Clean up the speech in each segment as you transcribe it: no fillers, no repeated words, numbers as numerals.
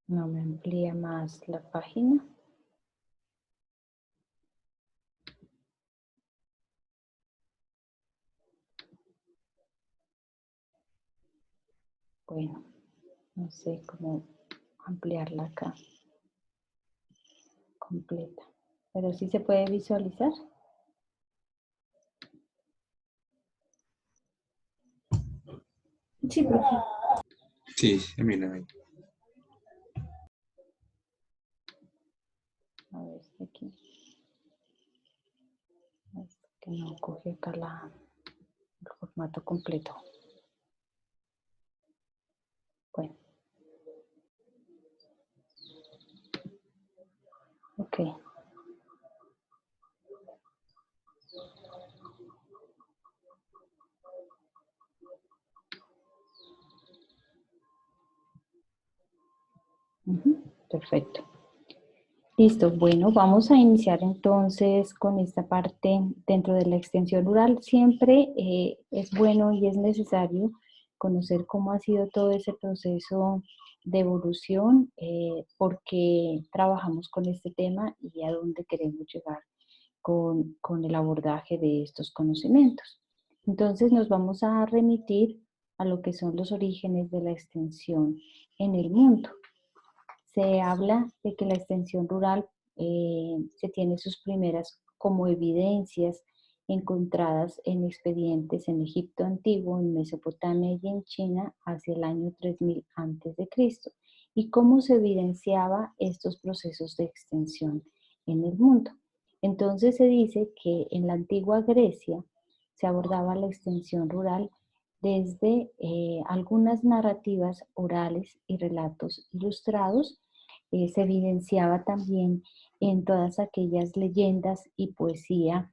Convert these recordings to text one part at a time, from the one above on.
No me amplía más la página. Bueno, no sé cómo ampliarla acá completa, pero sí se puede visualizar. Sí, profe. Sí, mira ahí. A ver si aquí. Es que no coge acá el formato completo. Bueno. Ok. Perfecto. Listo, bueno, vamos a iniciar entonces con esta parte dentro de la extensión rural. Siempre es bueno y es necesario conocer cómo ha sido todo ese proceso de evolución, porque trabajamos con este tema y a dónde queremos llegar con el abordaje de estos conocimientos. Entonces nos vamos a remitir a lo que son los orígenes de la extensión en el mundo. Se habla de que la extensión rural se tiene sus primeras como evidencias encontradas en expedientes en Egipto antiguo, en Mesopotamia y en China hacia el año 3000 a.C. y cómo se evidenciaba estos procesos de extensión en el mundo. Entonces se dice que en la antigua Grecia se abordaba la extensión rural desde algunas narrativas orales y relatos ilustrados. Se evidenciaba también en todas aquellas leyendas y poesía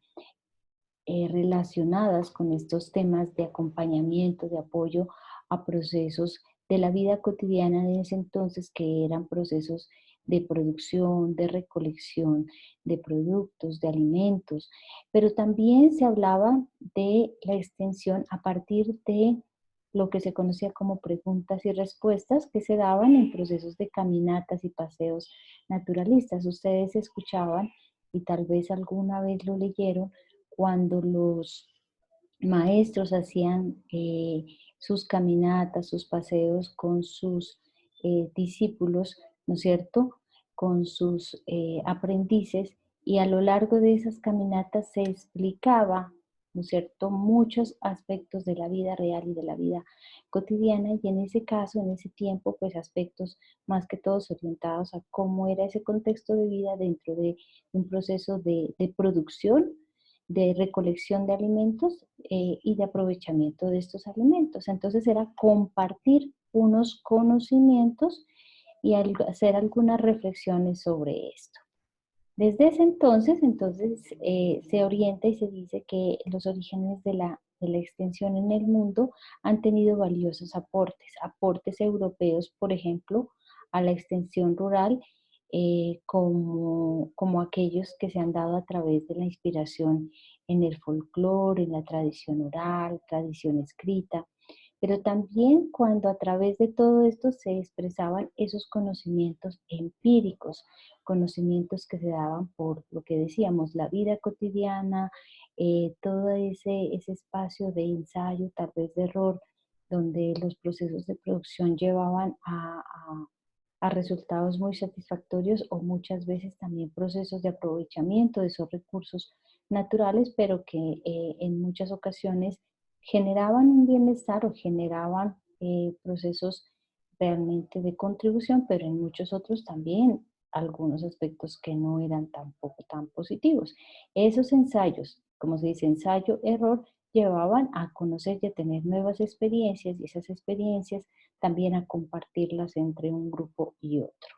relacionadas con estos temas de acompañamiento, de apoyo a procesos de la vida cotidiana de ese entonces, que eran procesos de producción, de recolección de productos, de alimentos, pero también se hablaba de la extensión a partir de lo que se conocía como preguntas y respuestas que se daban en procesos de caminatas y paseos naturalistas. Ustedes escuchaban y tal vez alguna vez lo leyeron cuando los maestros hacían sus caminatas, sus paseos con sus discípulos, ¿no es cierto?, con sus aprendices, y a lo largo de esas caminatas se explicaba, ¿no es cierto?, muchos aspectos de la vida real y de la vida cotidiana, y en ese caso, en ese tiempo, pues aspectos más que todos orientados a cómo era ese contexto de vida dentro de un proceso de producción, de recolección de alimentos y de aprovechamiento de estos alimentos. Entonces era compartir unos conocimientos y hacer algunas reflexiones sobre esto. Desde ese entonces, se orienta y se dice que los orígenes de la extensión en el mundo han tenido valiosos aportes europeos, por ejemplo, a la extensión rural, como aquellos que se han dado a través de la inspiración en el folclore, en la tradición oral, tradición escrita, pero también cuando a través de todo esto se expresaban esos conocimientos empíricos, conocimientos que se daban por lo que decíamos, la vida cotidiana, todo ese espacio de ensayo, tal vez de error, donde los procesos de producción llevaban a resultados muy satisfactorios, o muchas veces también procesos de aprovechamiento de esos recursos naturales, pero que en muchas ocasiones generaban un bienestar o generaban procesos realmente de contribución, pero en muchos otros también algunos aspectos que no eran tampoco tan positivos. Esos ensayos, como se dice, ensayo-error, llevaban a conocer y a tener nuevas experiencias, y esas experiencias también a compartirlas entre un grupo y otro.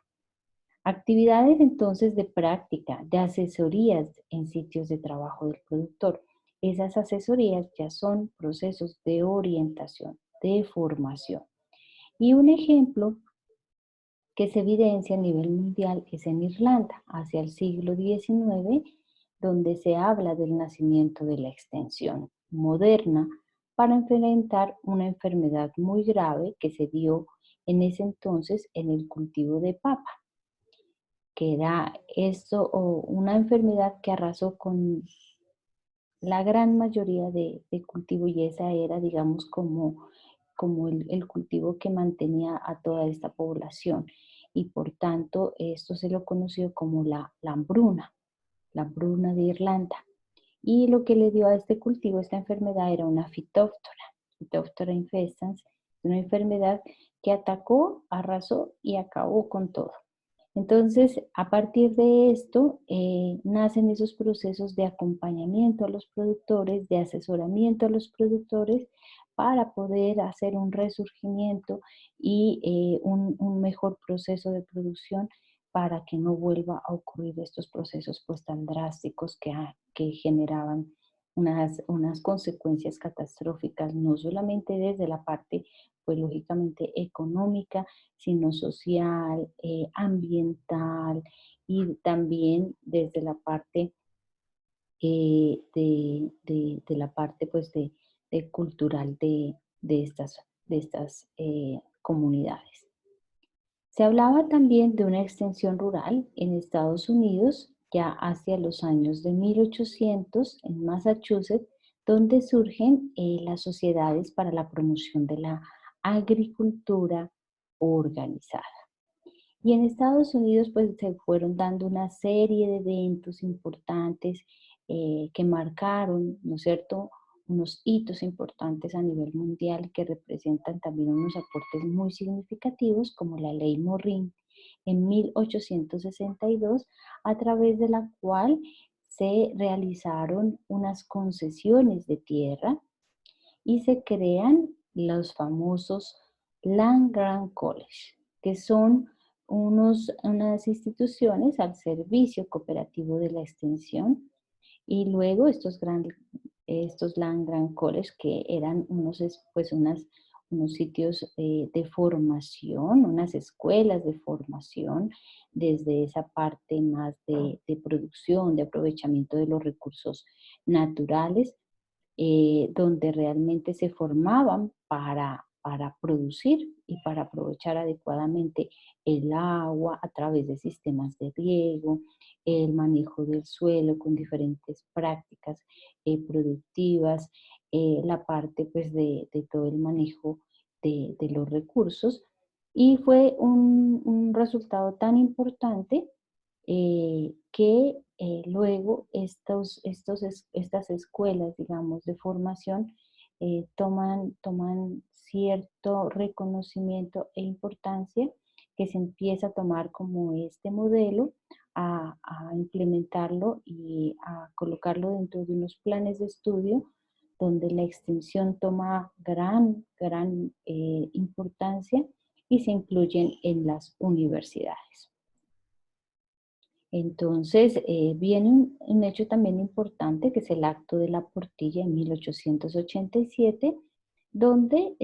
Actividades entonces de práctica, de asesorías en sitios de trabajo del productor. Esas asesorías ya son procesos de orientación, de formación. Y un ejemplo que se evidencia a nivel mundial es en Irlanda, hacia el siglo XIX, donde se habla del nacimiento de la extensión moderna para enfrentar una enfermedad muy grave que se dio en ese entonces en el cultivo de papa, que era esto o una enfermedad que arrasó con la gran mayoría de cultivo y esa era, digamos, como el cultivo que mantenía a toda esta población. Y por tanto, esto se lo conoció como la hambruna de Irlanda. Y lo que le dio a este cultivo esta enfermedad era una Phytophthora infestans, una enfermedad que atacó, arrasó y acabó con todo. Entonces, a partir de esto, nacen esos procesos de acompañamiento a los productores, de asesoramiento a los productores, para poder hacer un resurgimiento y un mejor proceso de producción para que no vuelva a ocurrir estos procesos pues tan drásticos que generaban unas consecuencias catastróficas, no solamente desde la parte, pues lógicamente económica, sino social, ambiental y también desde la parte de la parte pues de cultural de estas comunidades. Se hablaba también de una extensión rural en Estados Unidos ya hacia los años de 1800 en Massachusetts, donde surgen las sociedades para la promoción de la agricultura organizada. Y en Estados Unidos pues se fueron dando una serie de eventos importantes que marcaron, ¿no es cierto?, unos hitos importantes a nivel mundial que representan también unos aportes muy significativos como la Ley Morrin en 1862, a través de la cual se realizaron unas concesiones de tierra y se crean los famosos Land Grant College, que son unas instituciones al servicio cooperativo de la extensión, y luego estos Land Grant College, que eran unos sitios de formación, unas escuelas de formación, desde esa parte más de producción, de aprovechamiento de los recursos naturales, donde realmente se formaban para producir y para aprovechar adecuadamente el agua a través de sistemas de riego, el manejo del suelo con diferentes prácticas productivas, la parte pues de todo el manejo de los recursos. Y fue un resultado tan importante que luego estas escuelas, digamos, de formación toman cierto reconocimiento e importancia, que se empieza a tomar como este modelo, a implementarlo y a colocarlo dentro de unos planes de estudio donde la extensión toma gran importancia y se incluyen en las universidades. Entonces, viene un hecho también importante, que es el Acto de la Portilla en 1887, donde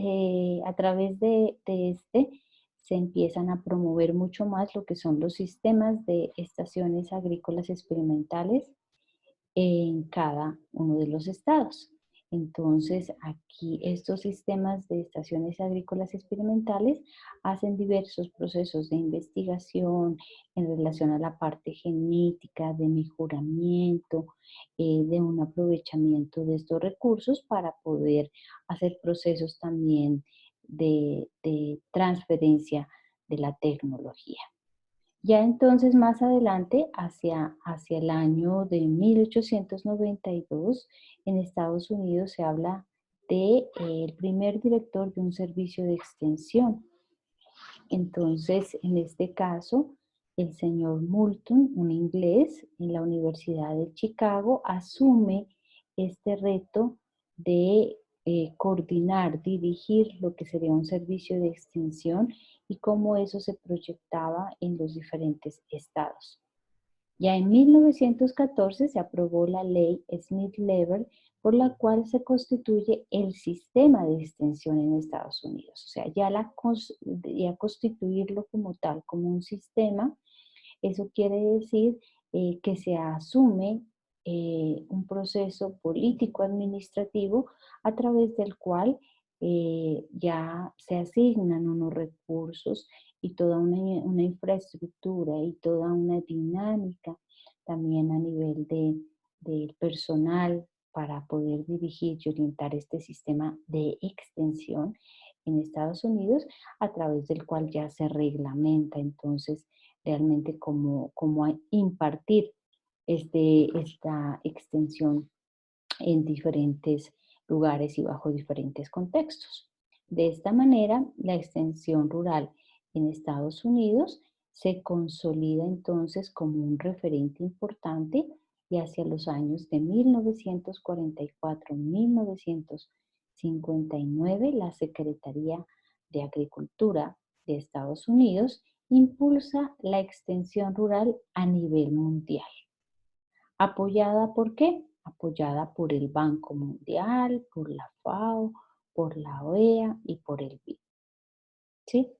a través de este se empiezan a promover mucho más lo que son los sistemas de estaciones agrícolas experimentales en cada uno de los estados. Entonces, aquí estos sistemas de estaciones agrícolas experimentales hacen diversos procesos de investigación en relación a la parte genética, de mejoramiento, de un aprovechamiento de estos recursos para poder hacer procesos también de transferencia de la tecnología. Ya entonces más adelante, hacia el año de 1892, en Estados Unidos se habla de el primer director de un servicio de extensión. Entonces, en este caso, el señor Moulton, un inglés en la Universidad de Chicago, asume este reto de coordinar, dirigir lo que sería un servicio de extensión y cómo eso se proyectaba en los diferentes estados. Ya en 1914 se aprobó la ley Smith-Lever, por la cual se constituye el sistema de extensión en Estados Unidos. O sea, ya constituirlo como tal, como un sistema, eso quiere decir que se asume un proceso político-administrativo a través del cual ya se asignan unos recursos y toda una infraestructura y toda una dinámica también a nivel del personal para poder dirigir y orientar este sistema de extensión en Estados Unidos, a través del cual ya se reglamenta entonces realmente cómo impartir esta extensión en diferentes lugares y bajo diferentes contextos. De esta manera, la extensión rural en Estados Unidos se consolida entonces como un referente importante y hacia los años de 1944-1959 la Secretaría de Agricultura de Estados Unidos impulsa la extensión rural a nivel mundial. ¿Apoyada por qué? Apoyada por el Banco Mundial, por la FAO, por la OEA y por el BID. ¿Sí?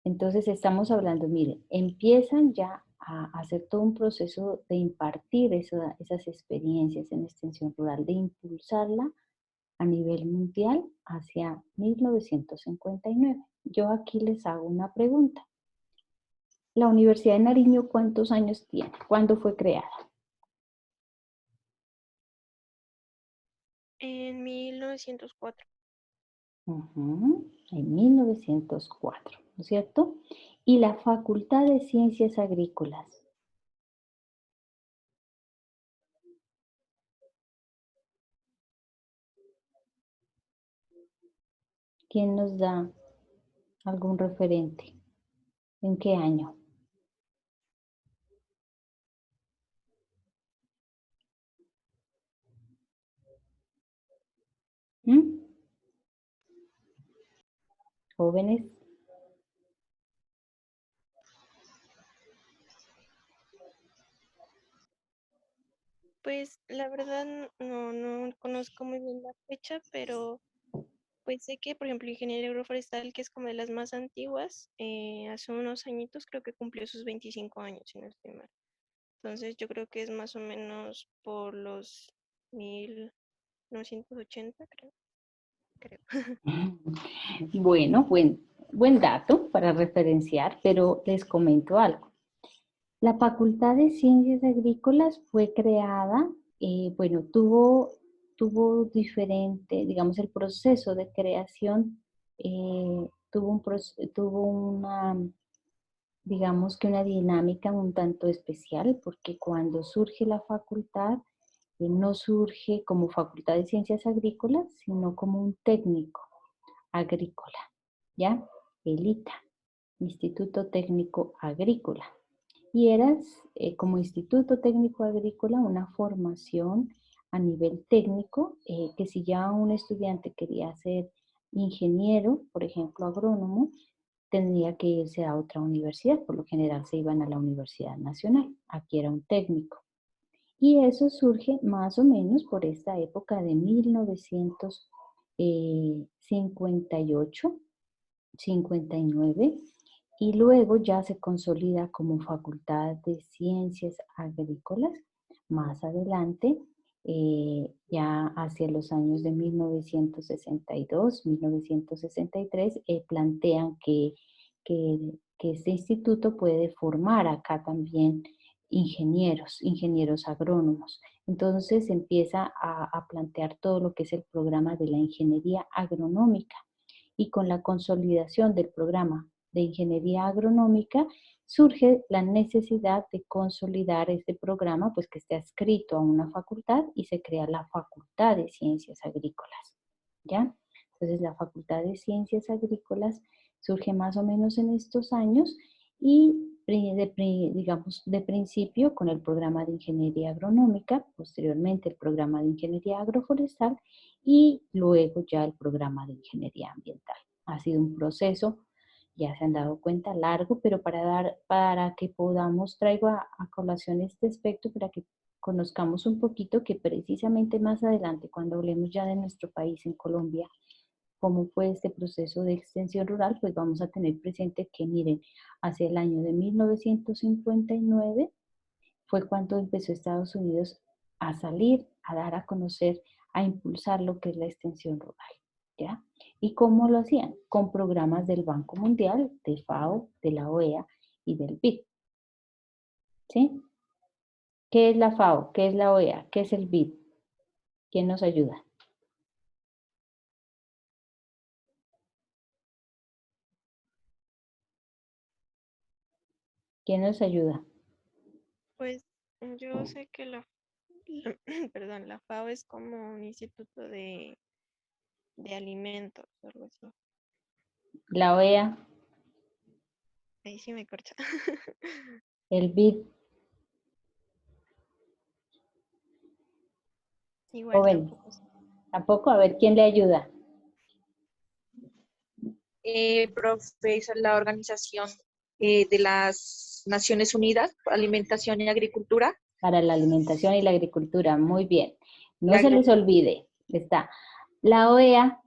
Entonces estamos hablando, miren, empiezan ya a hacer todo un proceso de impartir esas experiencias en extensión rural, de impulsarla a nivel mundial hacia 1959. Yo aquí les hago una pregunta. ¿La Universidad de Nariño cuántos años tiene? ¿Cuándo fue creada? En 1904. En 1904, ¿no es cierto? Y la Facultad de Ciencias Agrícolas. ¿Quién nos da algún referente? ¿En qué año? ¿Mm? Jóvenes. Pues la verdad no conozco muy bien la fecha, pero pues sé que, por ejemplo, Ingeniería Agroforestal, que es como de las más antiguas, hace unos añitos creo que cumplió sus 25 años, si no estoy mal. Entonces yo creo que es más o menos por los 1980, creo. Bueno, buen dato para referenciar, pero les comento algo. La Facultad de Ciencias Agrícolas fue creada, bueno, tuvo diferente, digamos, el proceso de creación tuvo una, digamos que una dinámica un tanto especial, porque cuando surge la facultad, no surge como Facultad de Ciencias Agrícolas, sino como un técnico agrícola, ¿ya? El ITA, Instituto Técnico Agrícola. Y eras como Instituto Técnico Agrícola una formación a nivel técnico, que si ya un estudiante quería ser ingeniero, por ejemplo agrónomo, tendría que irse a otra universidad, por lo general se iban a la Universidad Nacional, aquí era un técnico. Y eso surge más o menos por esta época de 1958, 59, y luego ya se consolida como Facultad de Ciencias Agrícolas. Más adelante, ya hacia los años de 1962, 1963, plantean que este instituto puede formar acá también ingenieros agrónomos. Entonces empieza a plantear todo lo que es el programa de la ingeniería agronómica, y con la consolidación del programa de ingeniería agronómica surge la necesidad de consolidar este programa, pues que esté adscrito a una facultad, y se crea la Facultad de Ciencias Agrícolas, ¿ya? Entonces la Facultad de Ciencias Agrícolas surge más o menos en estos años y digamos de principio con el programa de ingeniería agronómica, posteriormente el programa de ingeniería agroforestal y luego ya el programa de ingeniería ambiental. Ha sido un proceso, ya se han dado cuenta, largo, pero para que podamos, traigo a colación este aspecto para que conozcamos un poquito que precisamente más adelante, cuando hablemos ya de nuestro país en Colombia, cómo fue este proceso de extensión rural, pues vamos a tener presente que, miren, hacia el año de 1959 fue cuando empezó Estados Unidos a salir, a dar a conocer, a impulsar lo que es la extensión rural, ¿ya? ¿Y cómo lo hacían? Con programas del Banco Mundial, de FAO, de la OEA y del BID, ¿sí? ¿Qué es la FAO? ¿Qué es la OEA? ¿Qué es el BID? ¿Quién nos ayuda? ¿Quién nos ayuda? Pues yo sé que perdón, la FAO es como un instituto de alimentos, algo así. La OEA, Ahí sí me corcha. el BID, Igual joven, tampoco sé. tampoco, a ver, ¿quién le ayuda? Profe, esa es la organización de las Naciones Unidas por Alimentación y Agricultura. Para la alimentación y la agricultura, muy bien. No La se les agri- olvide, está la OEA,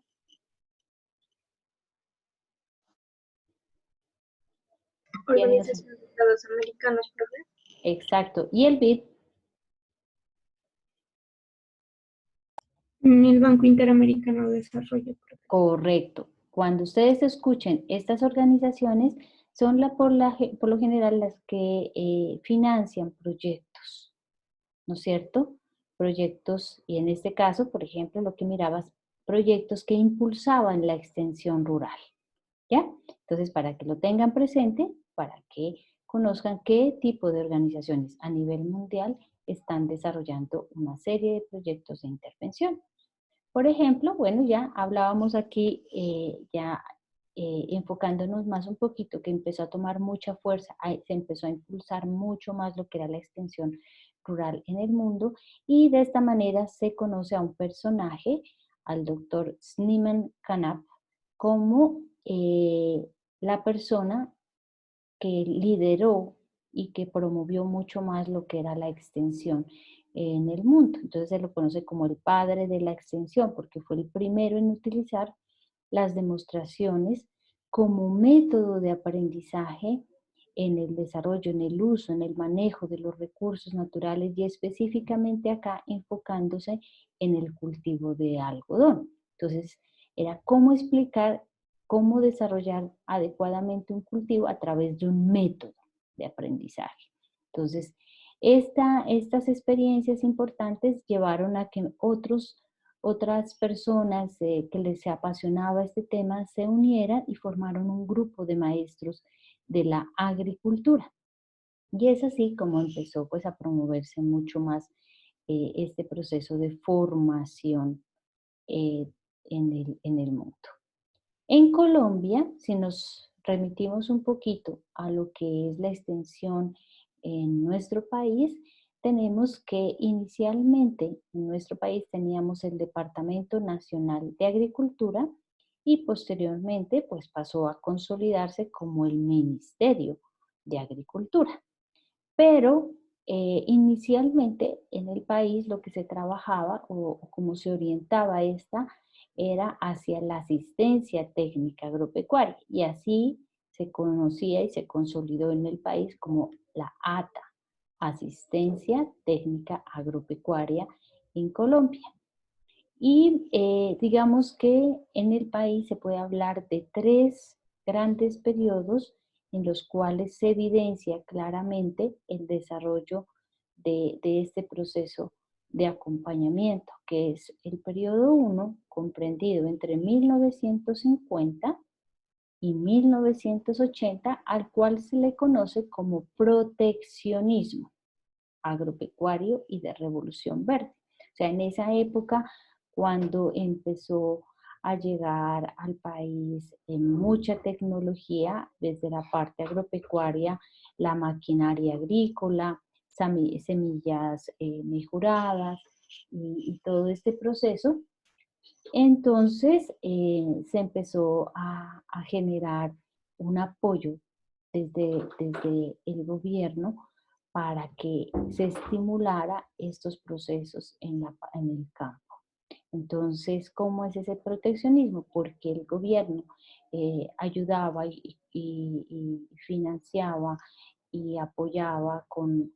¿quién nos- Organización de Estados Americanos, profe. exacto, y el BID, El Banco Interamericano de Desarrollo, profe. correcto. Cuando ustedes escuchen estas organizaciones, son por lo general las que financian proyectos, ¿no es cierto? Proyectos, y en este caso, por ejemplo, lo que mirabas, proyectos que impulsaban la extensión rural, ¿ya? Entonces, para que lo tengan presente, para que conozcan qué tipo de organizaciones a nivel mundial están desarrollando una serie de proyectos de intervención. Por ejemplo, bueno, ya hablábamos aquí, enfocándonos más un poquito, que empezó a tomar mucha fuerza, se empezó a impulsar mucho más lo que era la extensión rural en el mundo, y de esta manera se conoce a un personaje, al doctor Sneeman Canap, como la persona que lideró y que promovió mucho más lo que era la extensión en el mundo. Entonces se lo conoce como el padre de la extensión, porque fue el primero en utilizar las demostraciones como método de aprendizaje en el desarrollo, en el uso, en el manejo de los recursos naturales, y específicamente acá enfocándose en el cultivo de algodón. Entonces, era cómo explicar, cómo desarrollar adecuadamente un cultivo a través de un método de aprendizaje. Entonces, estas experiencias importantes llevaron a que otras personas que les apasionaba este tema se unieran y formaron un grupo de maestros de la agricultura. Y es así como empezó pues a promoverse mucho más este proceso de formación eh, en el mundo. En Colombia, si nos remitimos un poquito a lo que es la extensión en nuestro país, tenemos que inicialmente en nuestro país teníamos el Departamento Nacional de Agricultura y posteriormente pues pasó a consolidarse como el Ministerio de Agricultura. Pero inicialmente en el país lo que se trabajaba o como se orientaba esta era hacia la asistencia técnica agropecuaria, y así se conocía y se consolidó en el país como la ATA, Asistencia Técnica Agropecuaria en Colombia. Y digamos que en el país se puede hablar de tres grandes periodos en los cuales se evidencia claramente el desarrollo de este proceso de acompañamiento, que es el periodo 1, comprendido entre 1950 y 1980, al cual se le conoce como proteccionismo agropecuario y de revolución verde. O sea, en esa época, cuando empezó a llegar al país mucha tecnología desde la parte agropecuaria, la maquinaria agrícola, semillas mejoradas y todo este proceso, entonces se empezó a generar un apoyo desde el gobierno para que se estimulara estos procesos en el campo. Entonces, ¿cómo es ese proteccionismo? Porque el gobierno ayudaba y financiaba y apoyaba con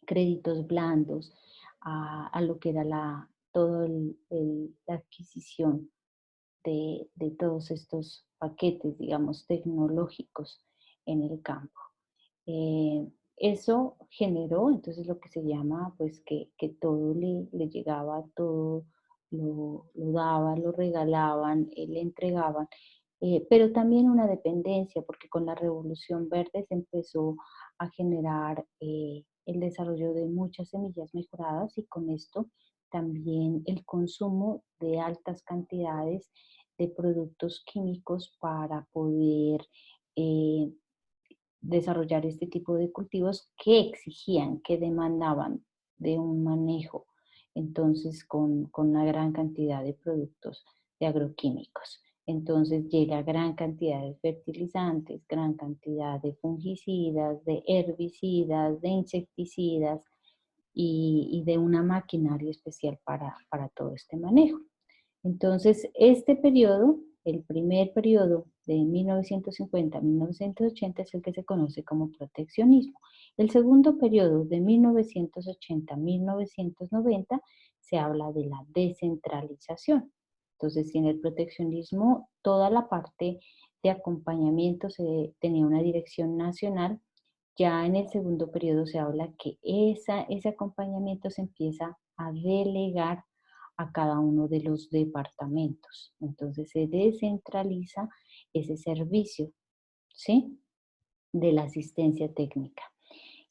créditos blandos a lo que era toda la adquisición de todos estos paquetes, digamos, tecnológicos en el campo. Eso generó entonces lo que se llama, pues, que todo le llegaba, todo lo daban, lo regalaban, le entregaban, pero también una dependencia, porque con la Revolución Verde se empezó a generar el desarrollo de muchas semillas mejoradas y con esto también el consumo de altas cantidades de productos químicos para poder eh, desarrollar este tipo de cultivos que exigían, que demandaban de un manejo, entonces con una gran cantidad de productos de agroquímicos. Entonces llega gran cantidad de fertilizantes, gran cantidad de fungicidas, de herbicidas, de insecticidas y de una maquinaria especial para todo este manejo. Entonces, este periodo, el primer periodo de 1950 a 1980 es el que se conoce como proteccionismo. El segundo periodo de 1980 a 1990 se habla de la descentralización. Entonces, si en el proteccionismo toda la parte de acompañamiento se tenía una dirección nacional, ya en el segundo periodo se habla que ese acompañamiento se empieza a delegar a cada uno de los departamentos. Entonces se descentraliza ese servicio, ¿sí? De la asistencia técnica.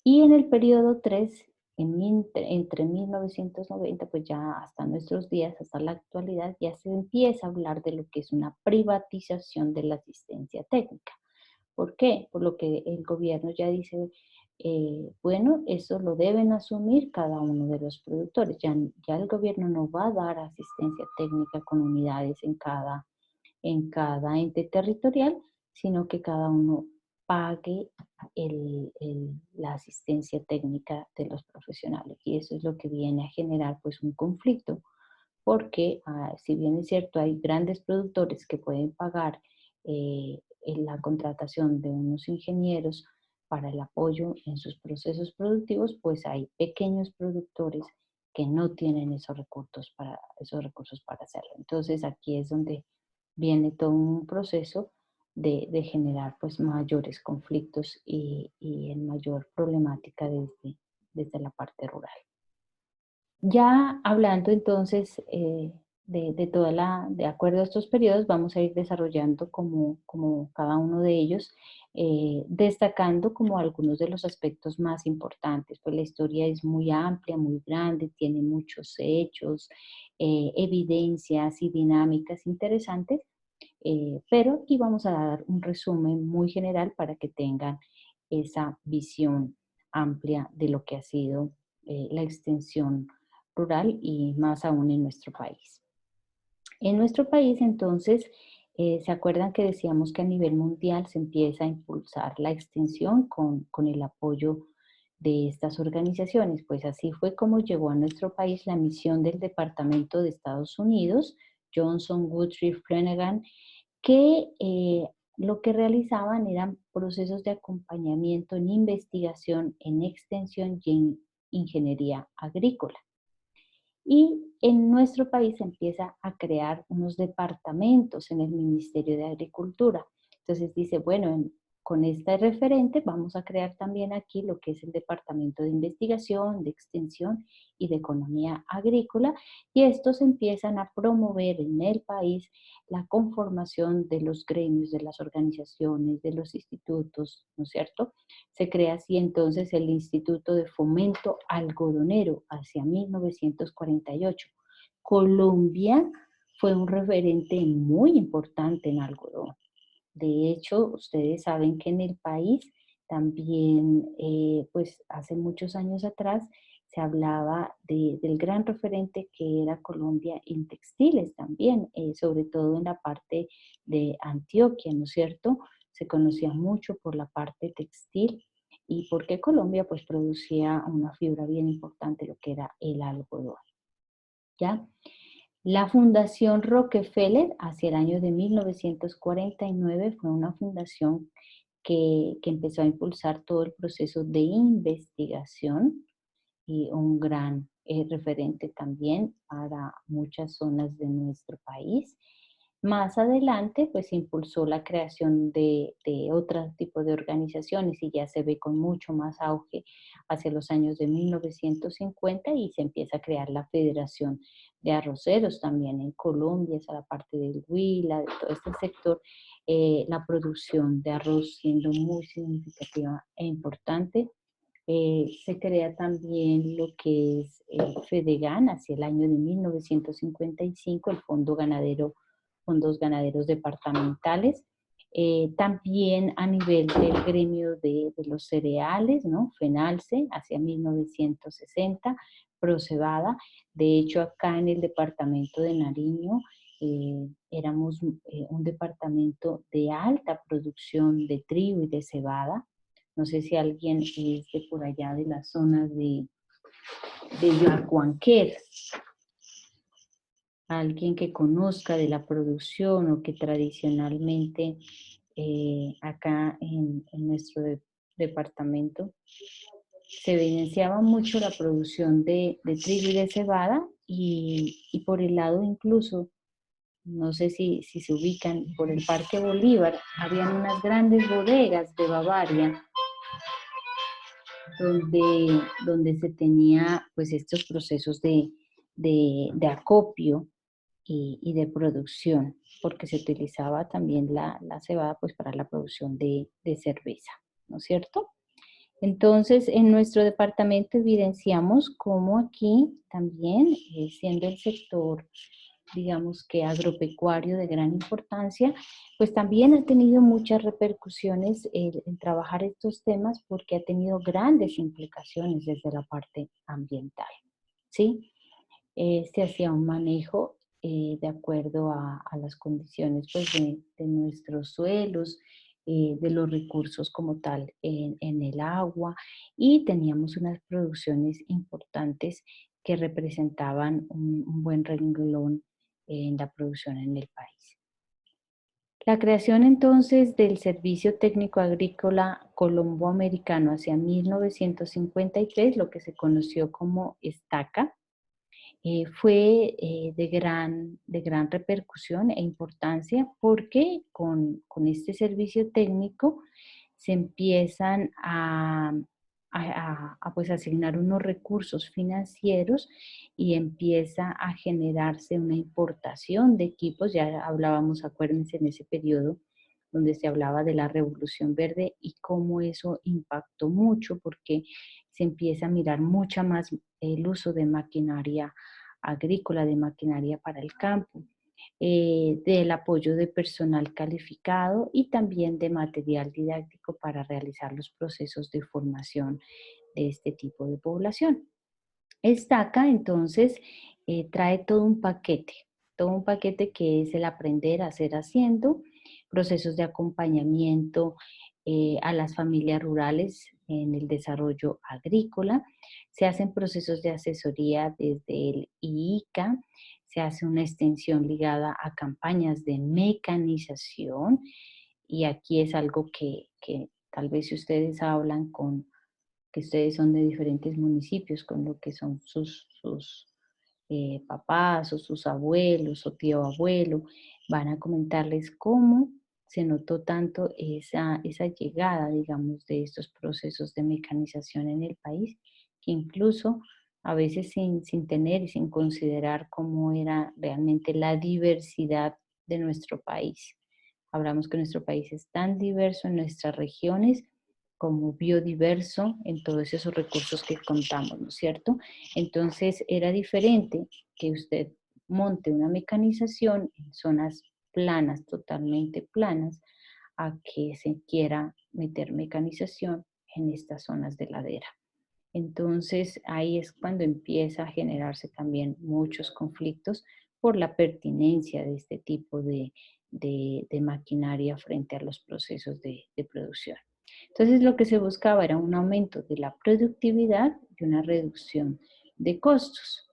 Y en el periodo 3, entre 1990, pues ya hasta nuestros días, hasta la actualidad, ya se empieza a hablar de lo que es una privatización de la asistencia técnica. ¿Por qué? Por lo que el gobierno ya dice, bueno, eso lo deben asumir cada uno de los productores. Ya el gobierno no va a dar asistencia técnica con unidades en cada ente territorial, sino que cada uno pague la asistencia técnica de los profesionales. Y eso es lo que viene a generar pues un conflicto, porque si bien es cierto, hay grandes productores que pueden pagar en la contratación de unos ingenieros para el apoyo en sus procesos productivos, pues hay pequeños productores que no tienen esos recursos para hacerlo. Entonces aquí es donde viene todo un proceso de generar pues mayores conflictos y en mayor problemática desde la parte rural. Ya hablando entonces de acuerdo a estos periodos, vamos a ir desarrollando como cada uno de ellos, destacando como algunos de los aspectos más importantes, pues la historia es muy amplia, muy grande, tiene muchos hechos, evidencias y dinámicas interesantes, pero aquí vamos a dar un resumen muy general para que tengan esa visión amplia de lo que ha sido la extensión rural y más aún en nuestro país. En nuestro país, entonces, ¿se acuerdan que decíamos que a nivel mundial se empieza a impulsar la extensión con el apoyo de estas organizaciones? Pues así fue como llegó a nuestro país la misión del Departamento de Estados Unidos, Johnson Woodruff Flanagan, que lo que realizaban eran procesos de acompañamiento en investigación, en extensión y en ingeniería agrícola. Y en nuestro país se empieza a crear unos departamentos en el Ministerio de Agricultura. Entonces dice, bueno, con este referente vamos a crear también aquí lo que es el Departamento de Investigación, de Extensión y de Economía Agrícola, y estos empiezan a promover en el país la conformación de los gremios, de las organizaciones, de los institutos, ¿no es cierto? Se crea así entonces el Instituto de Fomento Algodonero hacia 1948. Colombia fue un referente muy importante en algodón. De hecho, ustedes saben que en el país también, pues hace muchos años atrás, se hablaba del gran referente que era Colombia en textiles también, sobre todo en la parte de Antioquia, ¿no es cierto? Se conocía mucho por la parte textil y porque Colombia pues producía una fibra bien importante, lo que era el algodón. ¿Ya? La Fundación Rockefeller, hacia el año de 1949, fue una fundación que empezó a impulsar todo el proceso de investigación y un gran referente también para muchas zonas de nuestro país. Más adelante, pues impulsó la creación de otro tipo de organizaciones y ya se ve con mucho más auge hacia los años de 1950 y se empieza a crear la Federación de Arroceros también en Colombia, esa la parte del Huila, de todo este sector, la producción de arroz siendo muy significativa e importante. Se crea también lo que es el FEDEGAN hacia el año de 1955, el Fondos Ganaderos Departamentales. También a nivel del gremio de los cereales, ¿no? FENALCE, hacia 1960, ProCebada. De hecho, acá en el departamento de Nariño, éramos un departamento de alta producción de trigo y de cebada. No sé si alguien es de por allá de las zonas de Yacuanquer, alguien que conozca de la producción o que tradicionalmente acá en nuestro departamento se evidenciaba mucho la producción de trigo y de cebada y por el lado incluso, no sé si se ubican, por el Parque Bolívar, habían unas grandes bodegas de Bavaria donde se tenía pues estos procesos de acopio y de producción, porque se utilizaba también la cebada pues para la producción de cerveza, ¿no es cierto? Entonces, en nuestro departamento evidenciamos cómo aquí también, siendo el sector, digamos que agropecuario de gran importancia, pues también ha tenido muchas repercusiones en trabajar estos temas porque ha tenido grandes implicaciones desde la parte ambiental, ¿sí? Se hacía un manejo de acuerdo a las condiciones pues, de nuestros suelos, de los recursos como tal en el agua y teníamos unas producciones importantes que representaban un buen renglón en la producción en el país. La creación entonces del Servicio Técnico Agrícola Colomboamericano hacia 1953, lo que se conoció como ESTACA, fue de gran repercusión e importancia porque con este servicio técnico se empiezan pues asignar unos recursos financieros y empieza a generarse una importación de equipos. Ya hablábamos, acuérdense, en ese periodo donde se hablaba de la Revolución Verde y cómo eso impactó mucho porque se empieza a mirar mucha más el uso de maquinaria agrícola, de maquinaria para el campo, del apoyo de personal calificado y también de material didáctico para realizar los procesos de formación de este tipo de población. Estaca entonces trae todo un paquete que es el aprender a hacer haciendo, procesos de acompañamiento a las familias rurales en el desarrollo agrícola, se hacen procesos de asesoría desde el IICA, se hace una extensión ligada a campañas de mecanización y aquí es algo que tal vez si ustedes hablan que ustedes son de diferentes municipios, con lo que son sus papás o sus abuelos o tío abuelo, van a comentarles cómo se notó tanto esa llegada, digamos, de estos procesos de mecanización en el país, que incluso a veces sin tener y sin considerar cómo era realmente la diversidad de nuestro país. Hablamos que nuestro país es tan diverso en nuestras regiones como biodiverso en todos esos recursos que contamos, ¿no es cierto? Entonces era diferente que usted monte una mecanización en zonas planas, totalmente planas, a que se quiera meter mecanización en estas zonas de ladera. Entonces ahí es cuando empieza a generarse también muchos conflictos por la pertinencia de este tipo de maquinaria frente a los procesos de producción. Entonces lo que se buscaba era un aumento de la productividad y una reducción de costos.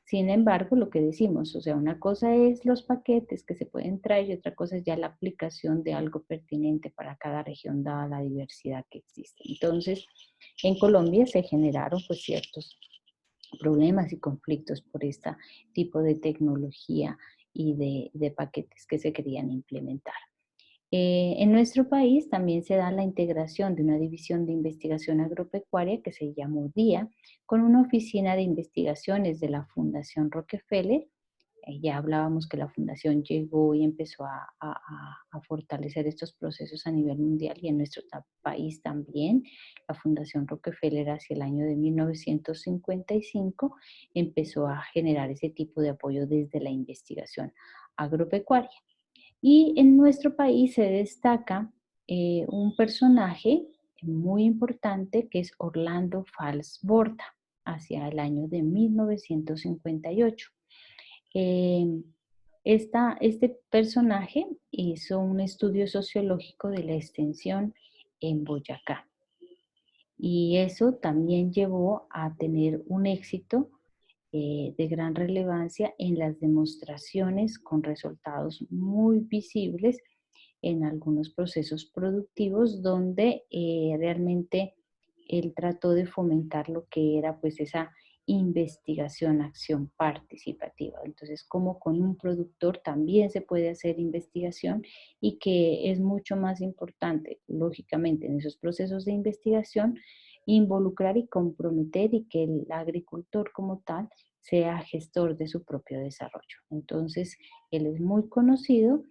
Sin embargo, lo que decimos, o sea, una cosa es los paquetes que se pueden traer y otra cosa es ya la aplicación de algo pertinente para cada región dada la diversidad que existe. Entonces, en Colombia se generaron pues ciertos problemas y conflictos por este tipo de tecnología y de paquetes que se querían implementar. En nuestro país también se da la integración de una división de investigación agropecuaria que se llamó DIA, con una oficina de investigaciones de la Fundación Rockefeller. Ya hablábamos que la fundación llegó y empezó a fortalecer estos procesos a nivel mundial y en nuestro país también. La Fundación Rockefeller hacia el año de 1955 empezó a generar ese tipo de apoyo desde la investigación agropecuaria. Y en nuestro país se destaca un personaje muy importante que es Orlando Fals Borda, hacia el año de 1958. Este personaje hizo un estudio sociológico de la extensión en Boyacá y eso también llevó a tener un éxito de gran relevancia en las demostraciones con resultados muy visibles en algunos procesos productivos donde realmente él trató de fomentar lo que era pues esa investigación, acción participativa. Entonces, como con un productor también se puede hacer investigación y que es mucho más importante, lógicamente, en esos procesos de investigación, involucrar y comprometer y que el agricultor como tal sea gestor de su propio desarrollo. Entonces, él es muy conocido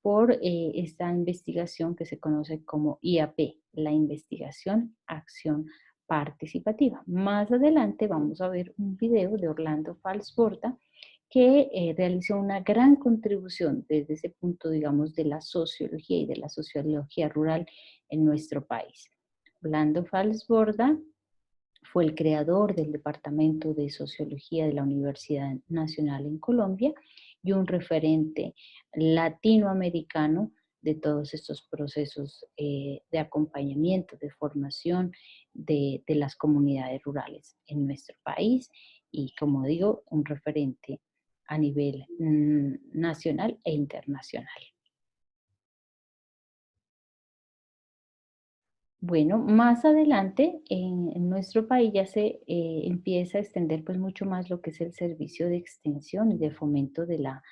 por esta investigación que se conoce como IAP, la investigación acción participativa. Más adelante vamos a ver un video de Orlando Falsborda que realizó una gran contribución desde ese punto, digamos, de la sociología y de la sociología rural en nuestro país. Orlando Falsborda fue el creador del Departamento de Sociología de la Universidad Nacional en Colombia y un referente latinoamericano de todos estos procesos de acompañamiento, de formación de las comunidades rurales en nuestro país y, como digo, un referente a nivel nacional e internacional. Bueno, más adelante en nuestro país ya se empieza a extender pues mucho más lo que es el servicio de extensión y de fomento de la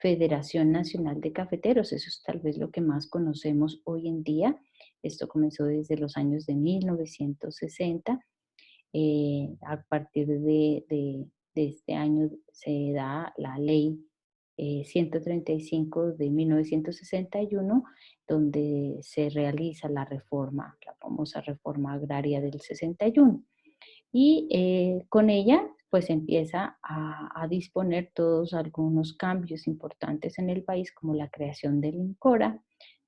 Federación Nacional de Cafeteros. Eso es tal vez lo que más conocemos hoy en día. Esto comenzó desde los años de 1960. A partir de este año se da la ley 135 de 1961, donde se realiza la reforma, la famosa reforma agraria del 61. Y con ella pues empieza a disponer todos algunos cambios importantes en el país, como la creación del INCORA,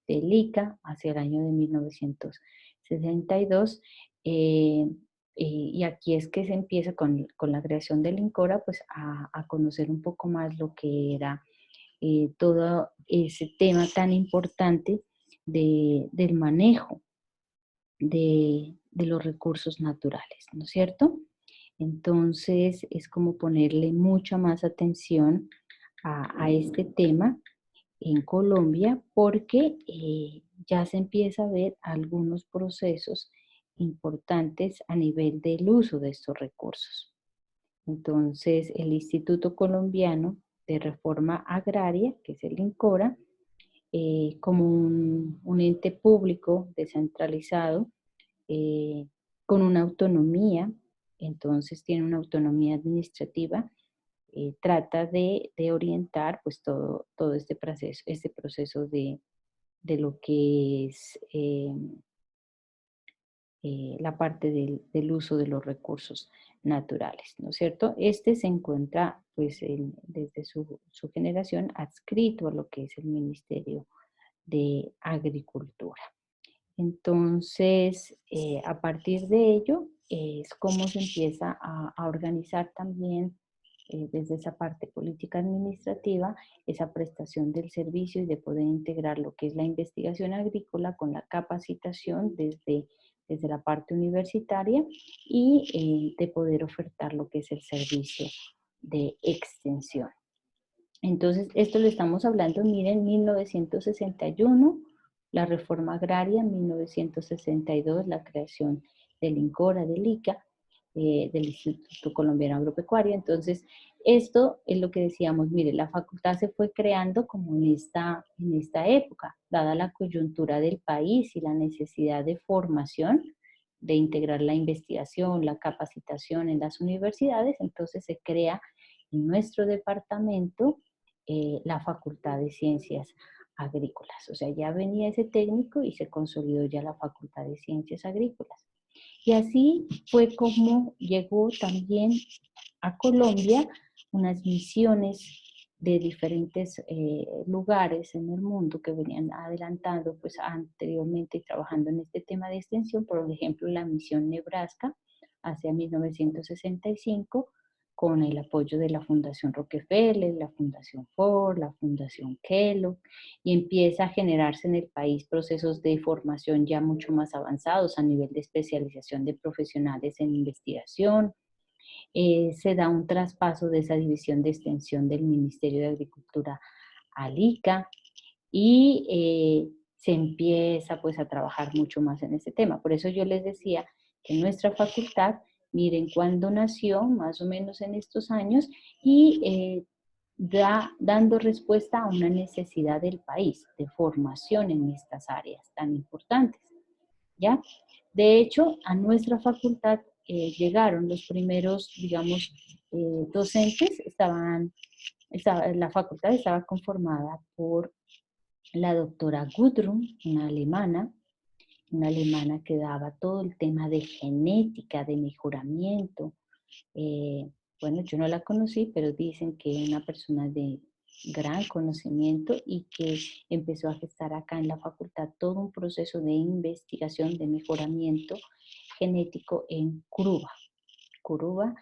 del ICA, hacia el año de 1962. Eh, y aquí es que se empieza con la creación del INCORA pues a conocer un poco más lo que era todo ese tema tan importante del manejo de los recursos naturales, ¿no es cierto? Entonces es como ponerle mucha más atención a este tema en Colombia porque ya se empieza a ver algunos procesos importantes a nivel del uso de estos recursos. Entonces, el Instituto Colombiano de Reforma Agraria, que es el INCORA, como un ente público descentralizado, eh, con una autonomía, entonces tiene una autonomía administrativa, trata de orientar pues todo este proceso de lo que es la parte del uso de los recursos naturales, ¿no es cierto? Este se encuentra pues desde su generación adscrito a lo que es el Ministerio de Agricultura. Entonces, a partir de ello, es cómo se empieza a organizar también desde esa parte política administrativa, esa prestación del servicio y de poder integrar lo que es la investigación agrícola con la capacitación desde la parte universitaria y de poder ofertar lo que es el servicio de extensión. Entonces, esto lo estamos hablando, miren, 1961, la reforma agraria, 1962, la creación del INCORA, del ICA, del Instituto Colombiano Agropecuario. Entonces, esto es lo que decíamos, mire, la facultad se fue creando como en esta época, dada la coyuntura del país y la necesidad de formación, de integrar la investigación, la capacitación en las universidades. Entonces se crea en nuestro departamento la Facultad de Ciencias Agrícolas. O sea, ya venía ese técnico y se consolidó ya la Facultad de Ciencias Agrícolas. Y así fue como llegó también a Colombia unas misiones de diferentes lugares en el mundo que venían adelantando pues anteriormente trabajando en este tema de extensión. Por ejemplo, la misión Nebraska hacia 1965 con el apoyo de la Fundación Rockefeller, la Fundación Ford, la Fundación Kellogg, y empieza a generarse en el país procesos de formación ya mucho más avanzados a nivel de especialización de profesionales en investigación. Se da un traspaso de esa división de extensión del Ministerio de Agricultura al ICA y se empieza pues a trabajar mucho más en ese tema. Por eso yo les decía que nuestra facultad, miren cuándo nació, más o menos en estos años, y dando respuesta a una necesidad del país de formación en estas áreas tan importantes, ¿ya? De hecho, a nuestra facultad llegaron los primeros, digamos, docentes, la facultad estaba conformada por la doctora Gudrun, una alemana que daba todo el tema de genética, de mejoramiento. Bueno, yo no la conocí, pero dicen que es una persona de gran conocimiento y que empezó a gestar acá en la facultad todo un proceso de investigación, de mejoramiento genético en Curuba. Curuba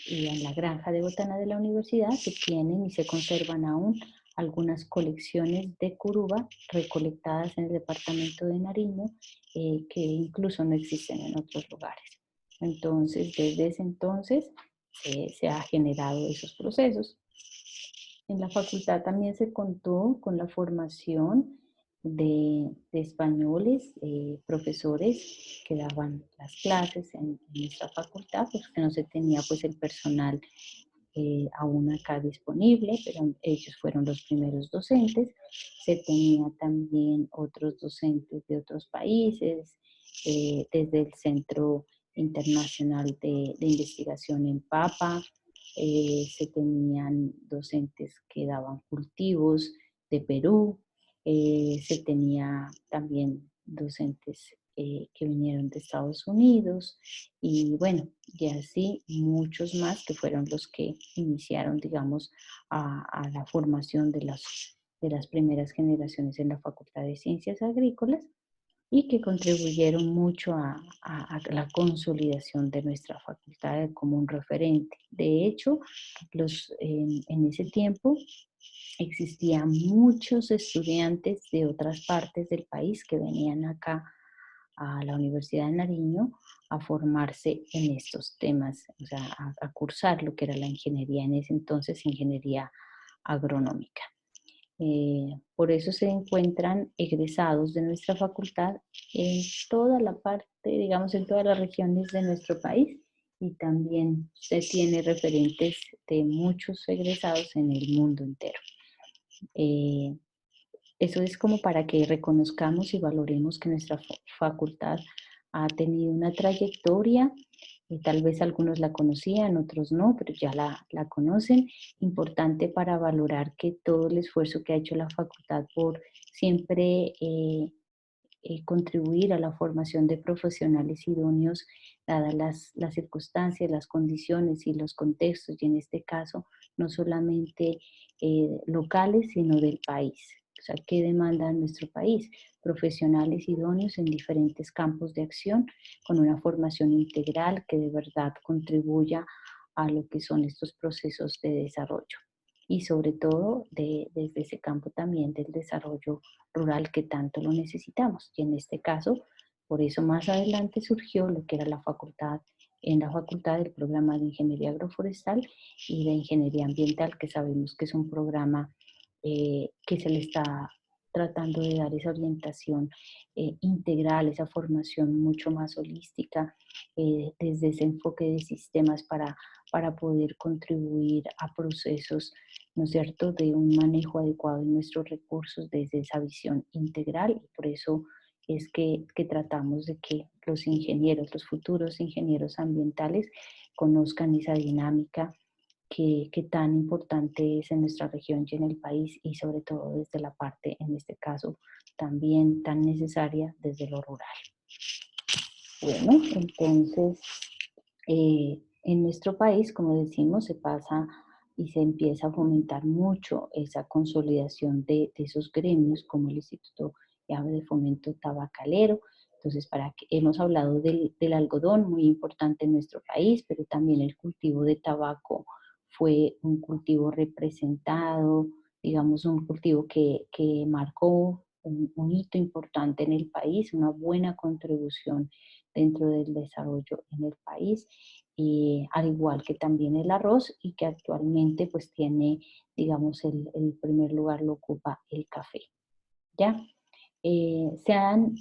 y en la granja de botana de la universidad se tienen y se conservan aún algunas colecciones de curuba recolectadas en el departamento de Nariño que incluso no existen en otros lugares. Entonces, desde ese entonces se ha generado esos procesos. En la facultad también se contó con la formación de españoles, profesores que daban las clases en nuestra facultad, porque no se tenía pues el personal aún acá disponible, pero ellos fueron los primeros docentes. Se tenía también otros docentes de otros países, desde el Centro Internacional de Investigación en Papa, se tenían docentes que daban cultivos de Perú, se tenía también docentes que vinieron de Estados Unidos y bueno, y así muchos más que fueron los que iniciaron, digamos, a la formación de las primeras generaciones en la Facultad de Ciencias Agrícolas y que contribuyeron mucho a la consolidación de nuestra facultad como un referente. De hecho, en ese tiempo existían muchos estudiantes de otras partes del país que venían acá a la Universidad de Nariño a formarse en estos temas, o sea, a cursar lo que era la ingeniería en ese entonces, ingeniería agronómica. Por eso se encuentran egresados de nuestra facultad en toda la parte, digamos, en todas las regiones de nuestro país y también se tiene referentes de muchos egresados en el mundo entero. Eso es como para que reconozcamos y valoremos que nuestra facultad ha tenido una trayectoria, tal vez algunos la conocían, otros no, pero ya la conocen, importante para valorar que todo el esfuerzo que ha hecho la facultad por siempre contribuir a la formación de profesionales idóneos, dadas las circunstancias, las condiciones y los contextos, y en este caso no solamente locales, sino del país. O sea, ¿qué demanda nuestro país? Profesionales idóneos en diferentes campos de acción, con una formación integral que de verdad contribuya a lo que son estos procesos de desarrollo. Y sobre todo desde ese campo también del desarrollo rural que tanto lo necesitamos. Y en este caso, por eso más adelante surgió lo que era la facultad, en la facultad del programa de Ingeniería Agroforestal y de Ingeniería Ambiental, que sabemos que es un programa que se le está tratando de dar esa orientación integral, esa formación mucho más holística, desde ese enfoque de sistemas para poder contribuir a procesos, ¿no es cierto?, de un manejo adecuado de nuestros recursos desde esa visión integral. Y por eso es que tratamos de que los ingenieros, los futuros ingenieros ambientales, conozcan esa dinámica que tan importante es en nuestra región y en el país, y sobre todo desde la parte, en este caso, también tan necesaria desde lo rural. Bueno, entonces, en nuestro país, como decimos, se pasa y se empieza a fomentar mucho esa consolidación de esos gremios, como el Instituto de Fomento Tabacalero. Entonces, hemos hablado del algodón, muy importante en nuestro país, pero también el cultivo de tabaco fue un cultivo representado, digamos, un cultivo que marcó un hito importante en el país, una buena contribución dentro del desarrollo en el país, al igual que también el arroz, y que actualmente pues tiene, digamos, el primer lugar lo ocupa el café. ¿Ya? Se han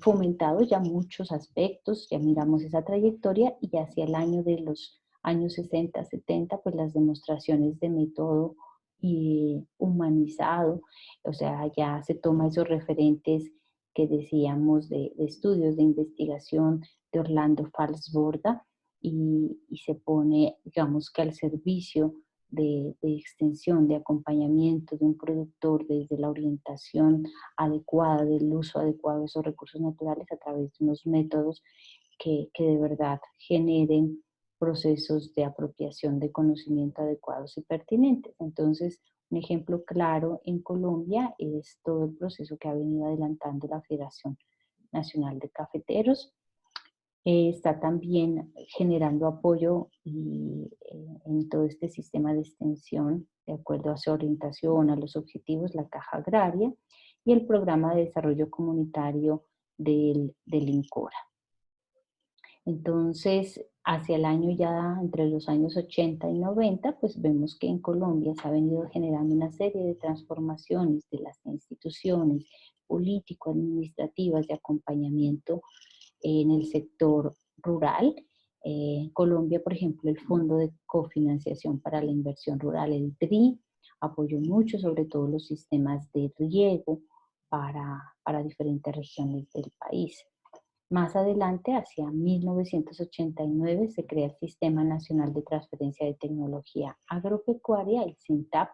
fomentado ya muchos aspectos, ya miramos esa trayectoria, y hacia el año de los años 60, 70, pues las demostraciones de método humanizado, o sea, ya se toma esos referentes que decíamos de estudios de investigación de Orlando Falsborda, y se pone, digamos, que al servicio de extensión, de acompañamiento de un productor desde la orientación adecuada, del uso adecuado de esos recursos naturales a través de unos métodos que de verdad generen procesos de apropiación de conocimiento adecuados y pertinentes. Entonces, un ejemplo claro en Colombia es todo el proceso que ha venido adelantando la Federación Nacional de Cafeteros. Está también generando apoyo en todo este sistema de extensión, de acuerdo a su orientación, a los objetivos, la Caja Agraria y el Programa de Desarrollo Comunitario del INCORA. Entonces, hacia el año ya, entre los años 80 y 90, pues vemos que en Colombia se ha venido generando una serie de transformaciones de las instituciones político-administrativas de acompañamiento en el sector rural. Colombia, por ejemplo, el Fondo de Cofinanciación para la Inversión Rural, el DRI, apoyó mucho sobre todo los sistemas de riego para diferentes regiones del país. Más adelante, hacia 1989, se crea el Sistema Nacional de Transferencia de Tecnología Agropecuaria, el SINTAP,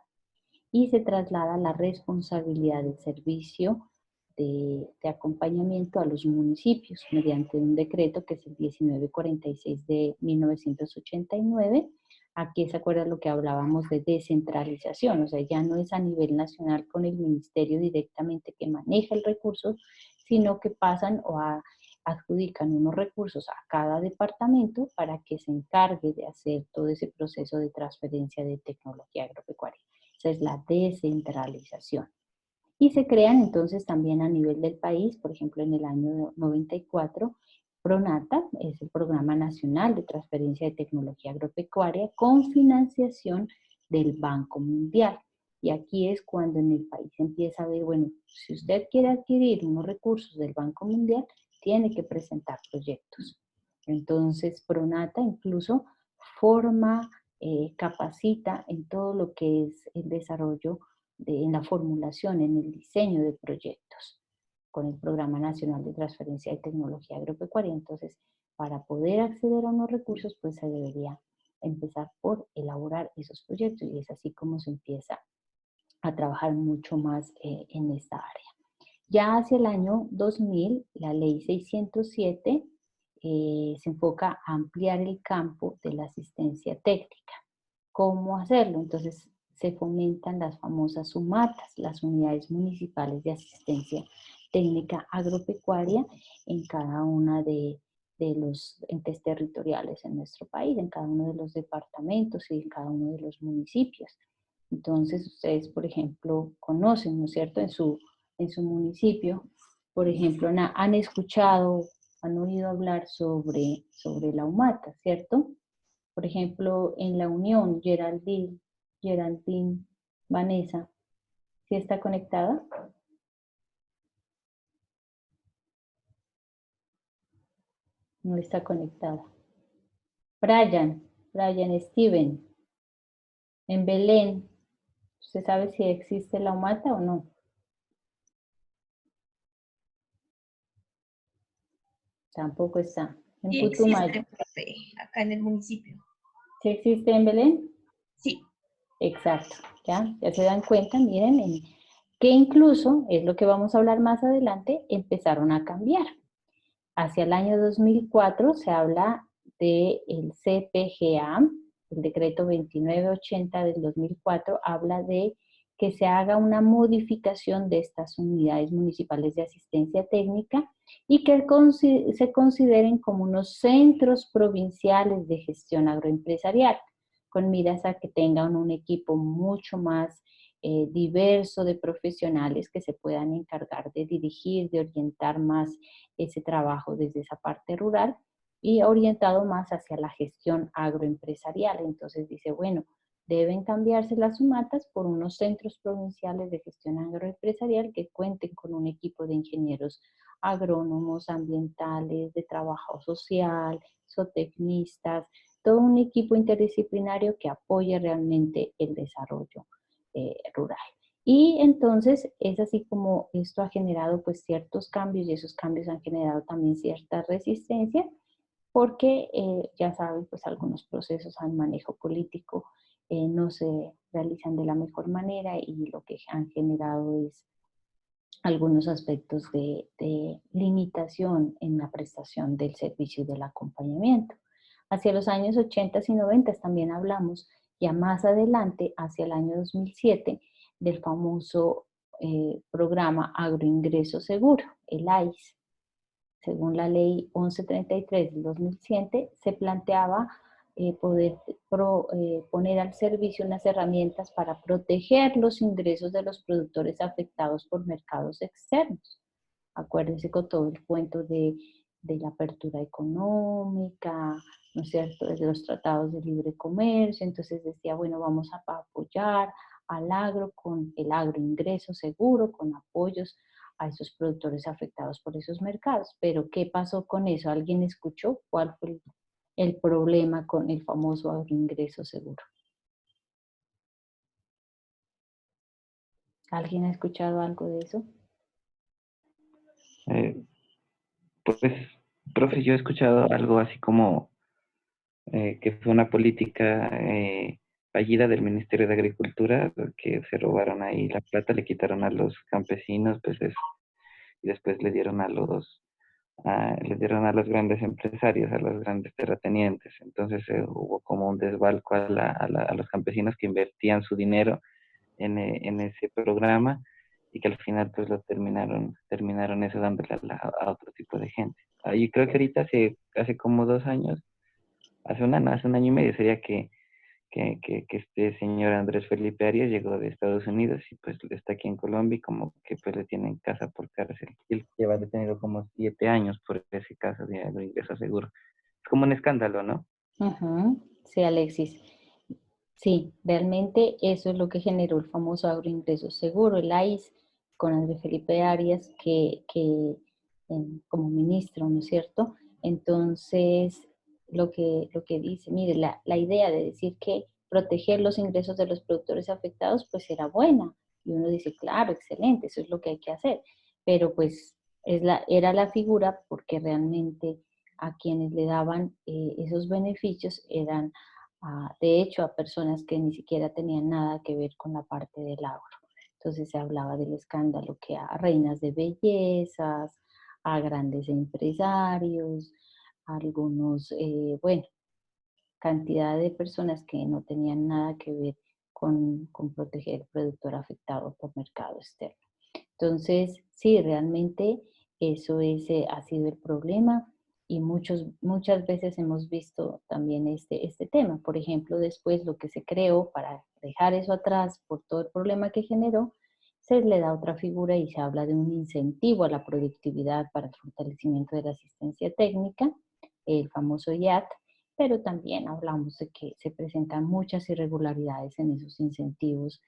y se traslada la responsabilidad del servicio de acompañamiento a los municipios mediante un decreto que es el 1946 de 1989. Aquí se acuerda lo que hablábamos de descentralización, o sea, ya no es a nivel nacional con el ministerio directamente que maneja el recurso, sino que pasan adjudican unos recursos a cada departamento para que se encargue de hacer todo ese proceso de transferencia de tecnología agropecuaria. Esa es la descentralización. Y se crean entonces también a nivel del país, por ejemplo en el año 94, PRONATA, es el Programa Nacional de Transferencia de Tecnología Agropecuaria con financiación del Banco Mundial. Y aquí es cuando en el país empieza a ver, bueno, si usted quiere adquirir unos recursos del Banco Mundial, tiene que presentar proyectos. Entonces, PRONATA incluso forma, capacita en todo lo que es el desarrollo, en la formulación, en el diseño de proyectos con el Programa Nacional de Transferencia de Tecnología Agropecuaria. Entonces, para poder acceder a unos recursos, pues se debería empezar por elaborar esos proyectos, y es así como se empieza a trabajar mucho más en esta área. Ya hacia el año 2000, la ley 607 se enfoca a ampliar el campo de la asistencia técnica. ¿Cómo hacerlo? Entonces, se fomentan las famosas UMATAs, las unidades municipales de asistencia técnica agropecuaria, en cada una de de los entes territoriales en nuestro país, en cada uno de los departamentos y en cada uno de los municipios. Entonces, ustedes, por ejemplo, conocen, ¿no es cierto?, en su municipio, por ejemplo, han escuchado, han oído hablar sobre la humata, ¿cierto? Por ejemplo, en la Unión, Geraldine, Vanessa, ¿sí está conectada? No está conectada. Brian Steven, en Belén, ¿usted sabe si existe la humata o no? Tampoco está. En Sí Putumayo. existe, profe, acá en el municipio. ¿Sí existe en Belén? Sí. Exacto, ya se dan cuenta, miren, que incluso, es lo que vamos a hablar más adelante, empezaron a cambiar. Hacia el año 2004 se habla del CPGA, el decreto 2980 del 2004, habla de que se haga una modificación de estas unidades municipales de asistencia técnica y que se consideren como unos centros provinciales de gestión agroempresarial, con miras a que tengan un equipo mucho más diverso de profesionales que se puedan encargar de dirigir, de orientar más ese trabajo desde esa parte rural y orientado más hacia la gestión agroempresarial. Entonces dice, bueno, deben cambiarse las sumatas por unos centros provinciales de gestión agroempresarial que cuenten con un equipo de ingenieros agrónomos, ambientales, de trabajo social, zootecnistas, todo un equipo interdisciplinario que apoye realmente el desarrollo rural. Y entonces es así como esto ha generado pues ciertos cambios y esos cambios han generado también cierta resistencia porque ya saben pues algunos procesos al manejo político no se realizan de la mejor manera y lo que han generado es algunos aspectos de limitación en la prestación del servicio y del acompañamiento. Hacia los años 80 y 90 también hablamos, ya más adelante, hacia el año 2007, del famoso programa Agroingreso Seguro, el AIS. Según la ley 1133 del 2007, se planteaba poder poner al servicio unas herramientas para proteger los ingresos de los productores afectados por mercados externos. Acuérdense con todo el cuento de la apertura económica, ¿no es cierto?, de los tratados de libre comercio. Entonces decía, bueno, vamos a apoyar al agro con el agroingreso seguro, con apoyos a esos productores afectados por esos mercados. Pero ¿qué pasó con eso? ¿Alguien escuchó cuál fue el problema con el famoso agroingreso seguro? ¿Alguien ha escuchado algo de eso? Pues, profe, yo he escuchado algo así como que fue una política fallida del Ministerio de Agricultura, que se robaron ahí la plata, le quitaron a los campesinos, pues eso, y después le dieron les dieron a los grandes empresarios, a los grandes terratenientes. Entonces hubo como un desbalco a los campesinos que invertían su dinero en ese programa y que al final pues lo terminaron eso dándole a otro tipo de gente. Y creo que ahorita hace como 2 años, hace un año y medio sería que este señor Andrés Felipe Arias llegó de Estados Unidos y pues está aquí en Colombia y como que pues le tienen casa por cárcel. Y él lleva detenido como 7 años por ese caso de agroingreso seguro. Es como un escándalo, ¿no? Sí, Alexis. Sí, realmente eso es lo que generó el famoso agroingreso seguro, el AIS, con Andrés Felipe Arias, como ministro, ¿no es cierto? Entonces, lo que dice, mire, la idea de decir que proteger los ingresos de los productores afectados, pues era buena. Y uno dice, claro, excelente, eso es lo que hay que hacer. Pero pues era la figura porque realmente a quienes le daban esos beneficios eran de hecho, a personas que ni siquiera tenían nada que ver con la parte del agro. Entonces se hablaba del escándalo que a reinas de bellezas, a grandes empresarios, a algunos, bueno, cantidad de personas que no tenían nada que ver con proteger al productor afectado por mercado externo. Entonces, sí, realmente eso ha sido el problema. Y muchas veces hemos visto también este tema. Por ejemplo, después lo que se creó para dejar eso atrás por todo el problema que generó, se le da otra figura y se habla de un incentivo a la productividad para el fortalecimiento de la asistencia técnica, el famoso IAT, pero también hablamos de que se presentan muchas irregularidades en esos incentivos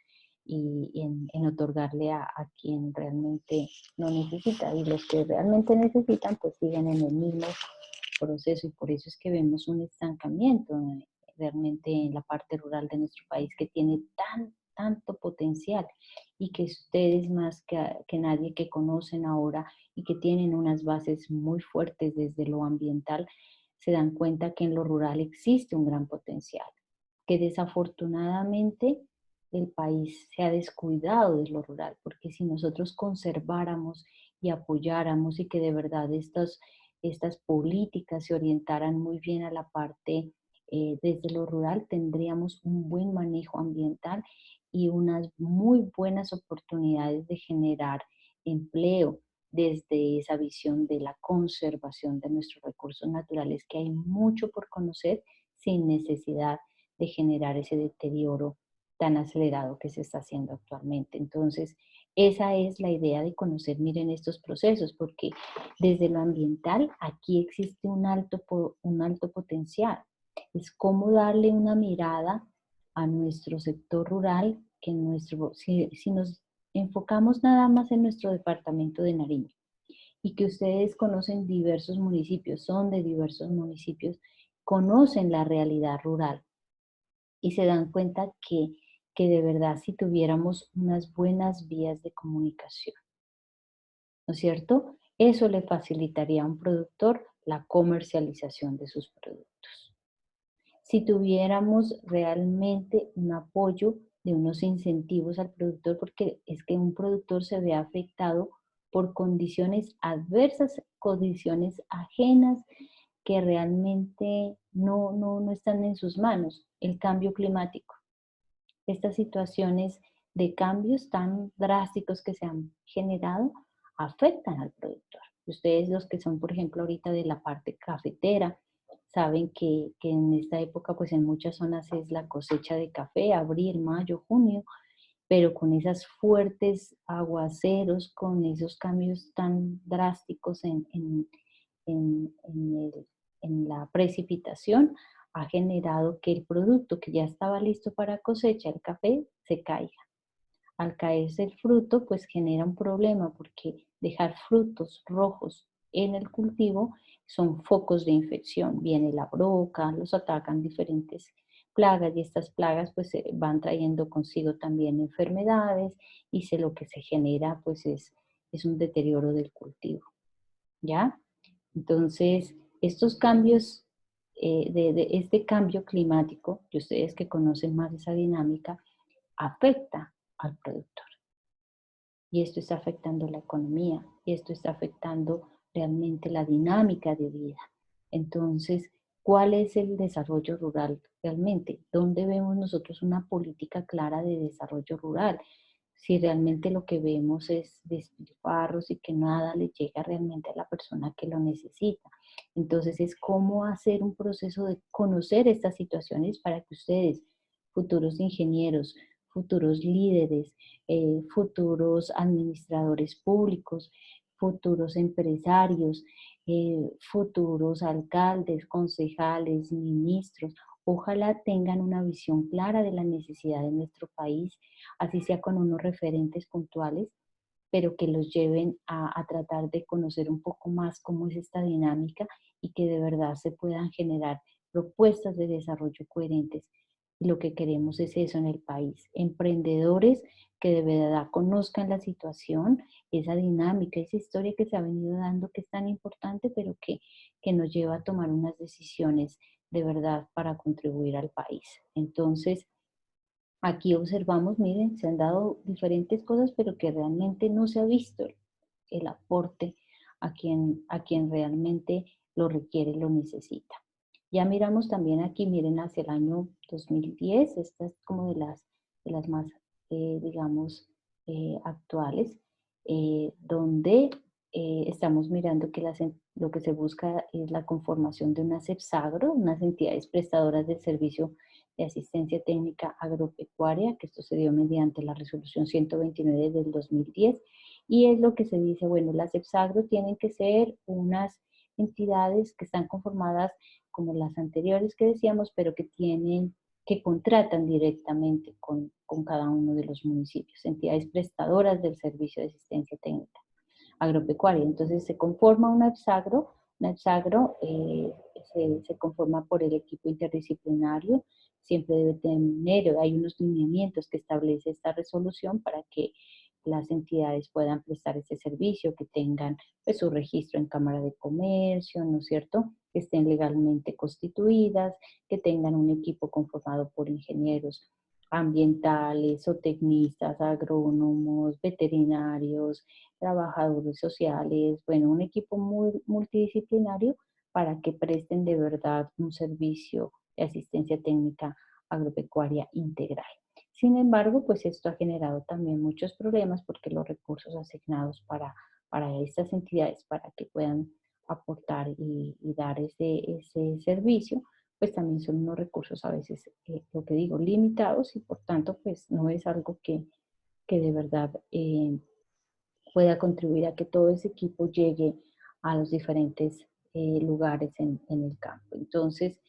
y en otorgarle a quien realmente no necesita. Y los que realmente necesitan, pues siguen en el mismo proceso y por eso es que vemos un estancamiento realmente en la parte rural de nuestro país que tiene tanto potencial y que ustedes más que nadie que conocen ahora y que tienen unas bases muy fuertes desde lo ambiental, se dan cuenta que en lo rural existe un gran potencial, que desafortunadamente el país se ha descuidado de lo rural, porque si nosotros conserváramos y apoyáramos y que de verdad estas políticas se orientaran muy bien a la parte desde lo rural, tendríamos un buen manejo ambiental y unas muy buenas oportunidades de generar empleo desde esa visión de la conservación de nuestros recursos naturales, que hay mucho por conocer sin necesidad de generar ese deterioro tan acelerado que se está haciendo actualmente. Entonces, esa es la idea de conocer, miren, estos procesos, porque desde lo ambiental aquí existe un alto potencial. Es como darle una mirada a nuestro sector rural, que si nos enfocamos nada más en nuestro departamento de Nariño, y que ustedes conocen diversos municipios, son de diversos municipios, conocen la realidad rural y se dan cuenta que de verdad si tuviéramos unas buenas vías de comunicación, ¿no es cierto? Eso le facilitaría a un productor la comercialización de sus productos. Si tuviéramos realmente un apoyo de unos incentivos al productor, porque es que un productor se ve afectado por condiciones adversas, condiciones ajenas que realmente no están en sus manos. El cambio climático, estas situaciones de cambios tan drásticos que se han generado afectan al productor. Ustedes los que son, por ejemplo, ahorita de la parte cafetera, saben que en esta época, pues en muchas zonas es la cosecha de café, abril, mayo, junio, pero con esas fuertes aguaceros, con esos cambios tan drásticos en, en la precipitación, ha generado que el producto que ya estaba listo para cosecha, el café, se caiga. Al caerse el fruto, pues genera un problema porque dejar frutos rojos en el cultivo son focos de infección. Viene la broca, los atacan diferentes plagas y estas plagas pues van trayendo consigo también enfermedades y lo que se genera pues es un deterioro del cultivo, ¿ya? Entonces, estos cambios, de este cambio climático, que ustedes que conocen más esa dinámica, afecta al productor. Y esto está afectando la economía, y esto está afectando realmente la dinámica de vida. Entonces, ¿cuál es el desarrollo rural realmente? ¿Dónde vemos nosotros una política clara de desarrollo rural? Si realmente lo que vemos es despilfarros y que nada le llega realmente a la persona que lo necesita. Entonces es cómo hacer un proceso de conocer estas situaciones para que ustedes, futuros ingenieros, futuros líderes, futuros administradores públicos, futuros empresarios, futuros alcaldes, concejales, ministros, ojalá tengan una visión clara de la necesidad de nuestro país, así sea con unos referentes puntuales, pero que los lleven a tratar de conocer un poco más cómo es esta dinámica y que de verdad se puedan generar propuestas de desarrollo coherentes. Y lo que queremos es eso en el país, emprendedores que de verdad conozcan la situación, esa dinámica, esa historia que se ha venido dando que es tan importante, pero que nos lleva a tomar unas decisiones de verdad para contribuir al país. Entonces, aquí observamos, miren, se han dado diferentes cosas, pero que realmente no se ha visto el aporte a quien realmente lo requiere, lo necesita. Ya miramos también aquí, miren, hacia el año 2010, esta es como de las más, digamos, actuales, donde estamos mirando que lo que se busca es la conformación de unas EPSAGRO, unas entidades prestadoras del servicio de asistencia técnica agropecuaria, que esto se dio mediante la resolución 129 del 2010, y es lo que se dice, bueno, las EPSAGRO tienen que ser unas entidades que están conformadas como las anteriores que decíamos, pero que contratan directamente con cada uno de los municipios, entidades prestadoras del servicio de asistencia técnica agropecuaria. Entonces se conforma una EPSAGRO se conforma por el equipo interdisciplinario, siempre debe tener, hay unos lineamientos que establece esta resolución para que las entidades puedan prestar ese servicio, que tengan pues, su registro en Cámara de Comercio, ¿no es cierto?, que estén legalmente constituidas, que tengan un equipo conformado por ingenieros ambientales, zootecnistas, agrónomos, veterinarios, trabajadores sociales, bueno, un equipo muy multidisciplinario para que presten de verdad un servicio de asistencia técnica agropecuaria integral. Sin embargo, pues esto ha generado también muchos problemas porque los recursos asignados para estas entidades, para que puedan aportar y dar ese servicio, pues también son unos recursos a veces, lo que digo, limitados y por tanto, pues no es algo que de verdad pueda contribuir a que todo ese equipo llegue a los diferentes lugares en el campo. Entonces,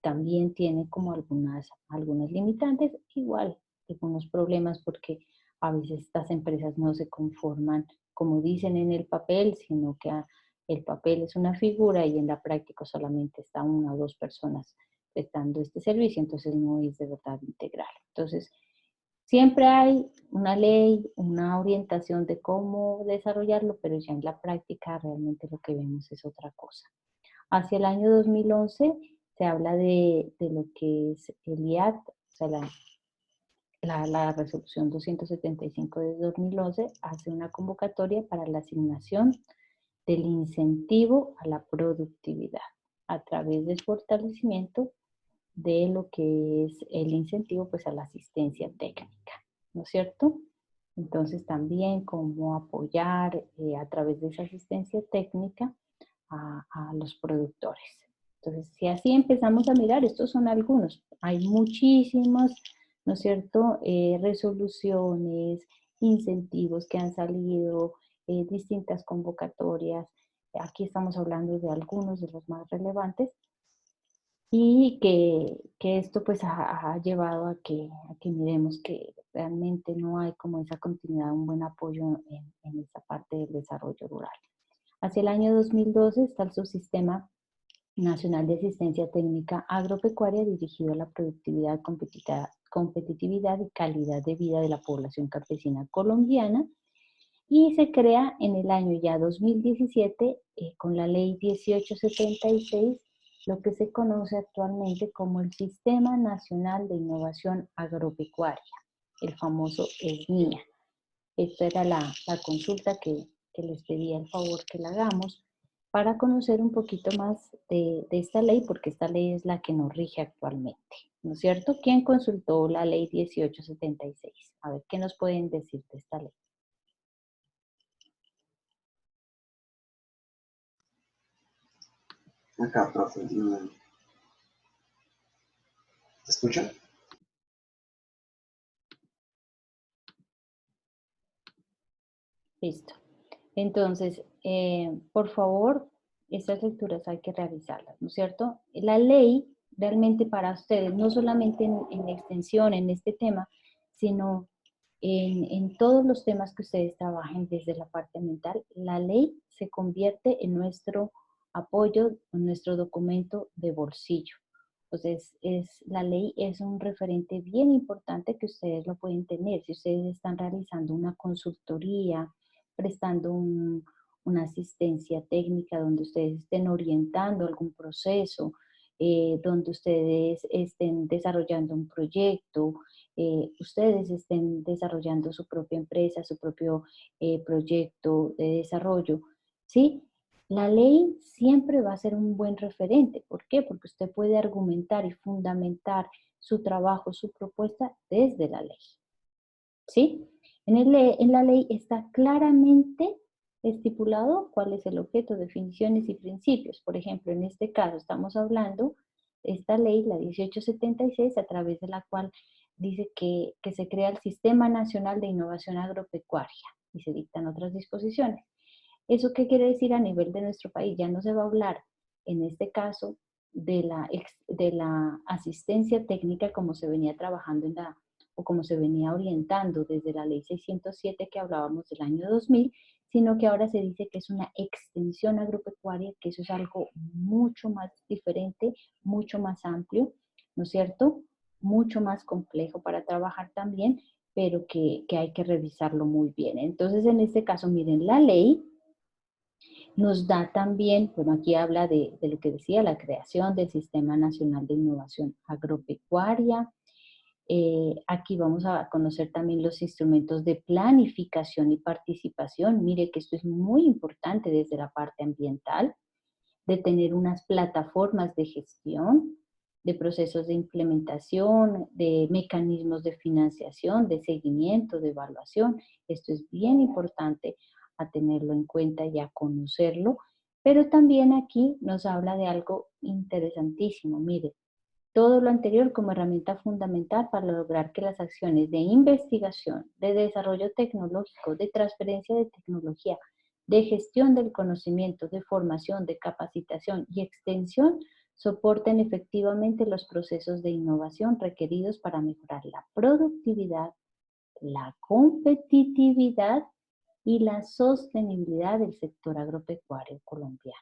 también tiene como algunas limitantes, igual algunos problemas porque a veces estas empresas no se conforman como dicen en el papel, sino que el papel es una figura y en la práctica solamente está una o dos personas prestando este servicio, entonces no es de verdad integral. Entonces, siempre hay una ley, una orientación de cómo desarrollarlo, pero ya en la práctica realmente lo que vemos es otra cosa. Hacia el año 2011 se habla de lo que es el IAT, o sea, la resolución 275 de 2011 hace una convocatoria para la asignación del incentivo a la productividad a través del fortalecimiento de lo que es el incentivo pues a la asistencia técnica, ¿no es cierto? Entonces también cómo apoyar a través de esa asistencia técnica a los productores. Entonces, si así empezamos a mirar, estos son algunos. Hay muchísimos, ¿no es cierto?, resoluciones, incentivos que han salido, distintas convocatorias. Aquí estamos hablando de algunos de los más relevantes y que esto pues ha llevado a que miremos que realmente no hay como esa continuidad, un buen apoyo en esta parte del desarrollo rural. Hacia el año 2012 está el Subsistema Nacional de Asistencia Técnica Agropecuaria dirigido a la productividad, competitividad y calidad de vida de la población campesina colombiana y se crea en el año ya 2017 con la ley 1876, lo que se conoce actualmente como el Sistema Nacional de Innovación Agropecuaria, el famoso SNIA. Esta era la consulta que les pedía el favor que la hagamos para conocer un poquito más de esta ley, porque esta ley es la que nos rige actualmente, ¿no es cierto? ¿Quién consultó la ley 1876? A ver, ¿qué nos pueden decir de esta ley? Acá, profe. ¿Te escucha? Listo. Entonces, por favor, estas lecturas hay que realizarlas, ¿no es cierto? La ley realmente para ustedes, no solamente en extensión, en este tema, sino en todos los temas que ustedes trabajen desde la parte ambiental, la ley se convierte en nuestro apoyo, en nuestro documento de bolsillo. Entonces, la ley es un referente bien importante que ustedes lo pueden tener. Si ustedes están realizando una consultoría, prestando una asistencia técnica donde ustedes estén orientando algún proceso, donde ustedes estén desarrollando un proyecto, ustedes estén desarrollando su propia empresa, su propio proyecto de desarrollo, ¿sí? La ley siempre va a ser un buen referente. ¿Por qué? Porque usted puede argumentar y fundamentar su trabajo, su propuesta desde la ley, ¿sí? En la ley está claramente estipulado cuál es el objeto, definiciones y principios. Por ejemplo, en este caso estamos hablando de esta ley, la 1876, a través de la cual dice que se crea el Sistema Nacional de Innovación Agropecuaria y se dictan otras disposiciones. ¿Eso qué quiere decir a nivel de nuestro país? Ya no se va a hablar, en este caso, de la asistencia técnica como se venía trabajando o como se venía orientando desde la ley 607 que hablábamos del año 2000, sino que ahora se dice que es una extensión agropecuaria, que eso es algo mucho más diferente, mucho más amplio, ¿no es cierto? Mucho más complejo para trabajar también, pero que hay que revisarlo muy bien. Entonces, en este caso, miren, la ley nos da también, bueno, aquí habla de lo que decía, la creación del Sistema Nacional de Innovación Agropecuaria. Aquí vamos a conocer también los instrumentos de planificación y participación. Mire que esto es muy importante desde la parte ambiental, de tener unas plataformas de gestión, de procesos de implementación, de mecanismos de financiación, de seguimiento, de evaluación. Esto es bien importante a tenerlo en cuenta y a conocerlo, pero también aquí nos habla de algo interesantísimo. Mire, todo lo anterior como herramienta fundamental para lograr que las acciones de investigación, de desarrollo tecnológico, de transferencia de tecnología, de gestión del conocimiento, de formación, de capacitación y extensión soporten efectivamente los procesos de innovación requeridos para mejorar la productividad, la competitividad y la sostenibilidad del sector agropecuario colombiano.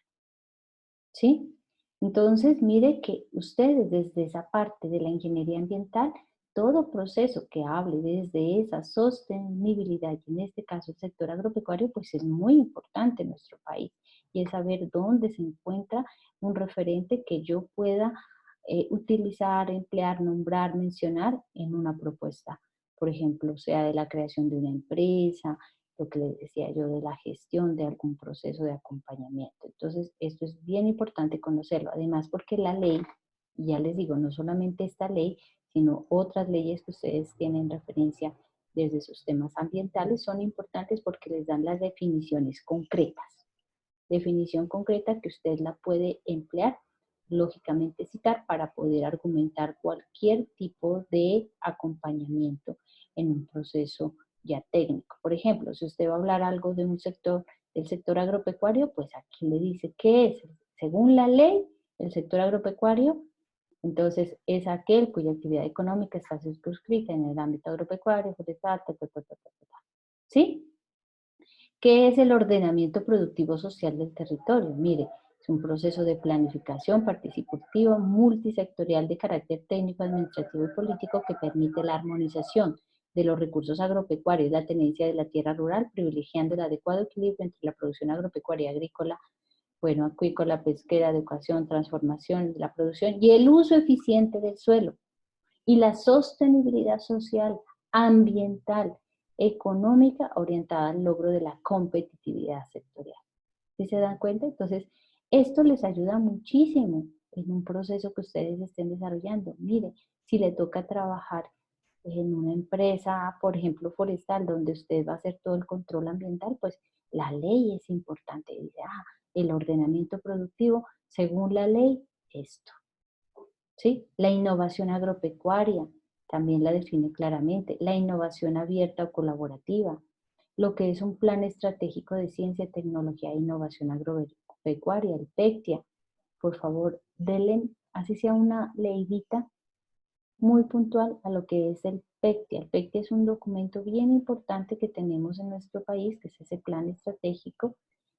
¿Sí? Entonces, mire que ustedes desde esa parte de la ingeniería ambiental, todo proceso que hable desde esa sostenibilidad, y en este caso el sector agropecuario, pues es muy importante en nuestro país. Y es saber dónde se encuentra un referente que yo pueda utilizar, emplear, nombrar, mencionar en una propuesta. Por ejemplo, sea de la creación de una empresa, lo que les decía yo de la gestión de algún proceso de acompañamiento. Entonces, esto es bien importante conocerlo. Además, porque la ley, ya les digo, no solamente esta ley, sino otras leyes que ustedes tienen referencia desde sus temas ambientales, son importantes porque les dan las definiciones concretas. Definición concreta que usted la puede emplear, lógicamente citar, para poder argumentar cualquier tipo de acompañamiento en un proceso ya técnico. Por ejemplo, si usted va a hablar algo de un sector, del sector agropecuario, pues aquí le dice qué es. Según la ley, el sector agropecuario, entonces es aquel cuya actividad económica está circunscrita en el ámbito agropecuario, forestal, ¿sí? ¿Qué es el ordenamiento productivo social del territorio? Mire, es un proceso de planificación participativa multisectorial de carácter técnico, administrativo y político que permite la armonización de los recursos agropecuarios, la tenencia de la tierra rural, privilegiando el adecuado equilibrio entre la producción agropecuaria y agrícola, bueno, acuícola, pesquera, adecuación, transformación de la producción y el uso eficiente del suelo y la sostenibilidad social, ambiental, económica orientada al logro de la competitividad sectorial. ¿Sí se dan cuenta? Entonces, esto les ayuda muchísimo en un proceso que ustedes estén desarrollando. Mire, si le toca trabajar en una empresa, por ejemplo, forestal, donde usted va a hacer todo el control ambiental, pues la ley es importante. Dice, el ordenamiento productivo, según la ley, esto. ¿Sí? La innovación agropecuaria también la define claramente. La innovación abierta o colaborativa, lo que es un plan estratégico de ciencia, tecnología e innovación agropecuaria, el PECTIA. Por favor, denle, así sea una leidita muy puntual a lo que es el PECTIA. El PECTIA es un documento bien importante que tenemos en nuestro país, que es ese plan estratégico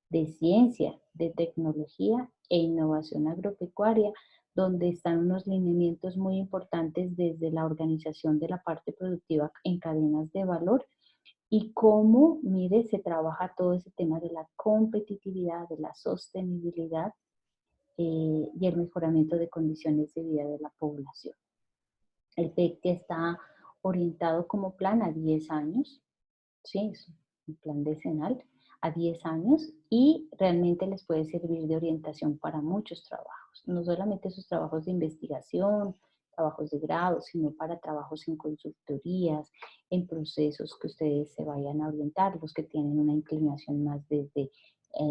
de ciencia, de tecnología e innovación agropecuaria, donde están unos lineamientos muy importantes desde la organización de la parte productiva en cadenas de valor y cómo, mire, se trabaja todo ese tema de la competitividad, de la sostenibilidad y el mejoramiento de condiciones de vida de la población. El PECTIA está orientado como plan a 10 años, ¿sí? Es un plan decenal a 10 años y realmente les puede servir de orientación para muchos trabajos, no solamente esos trabajos de investigación, trabajos de grado, sino para trabajos en consultorías, en procesos que ustedes se vayan a orientar, los que tienen una inclinación más desde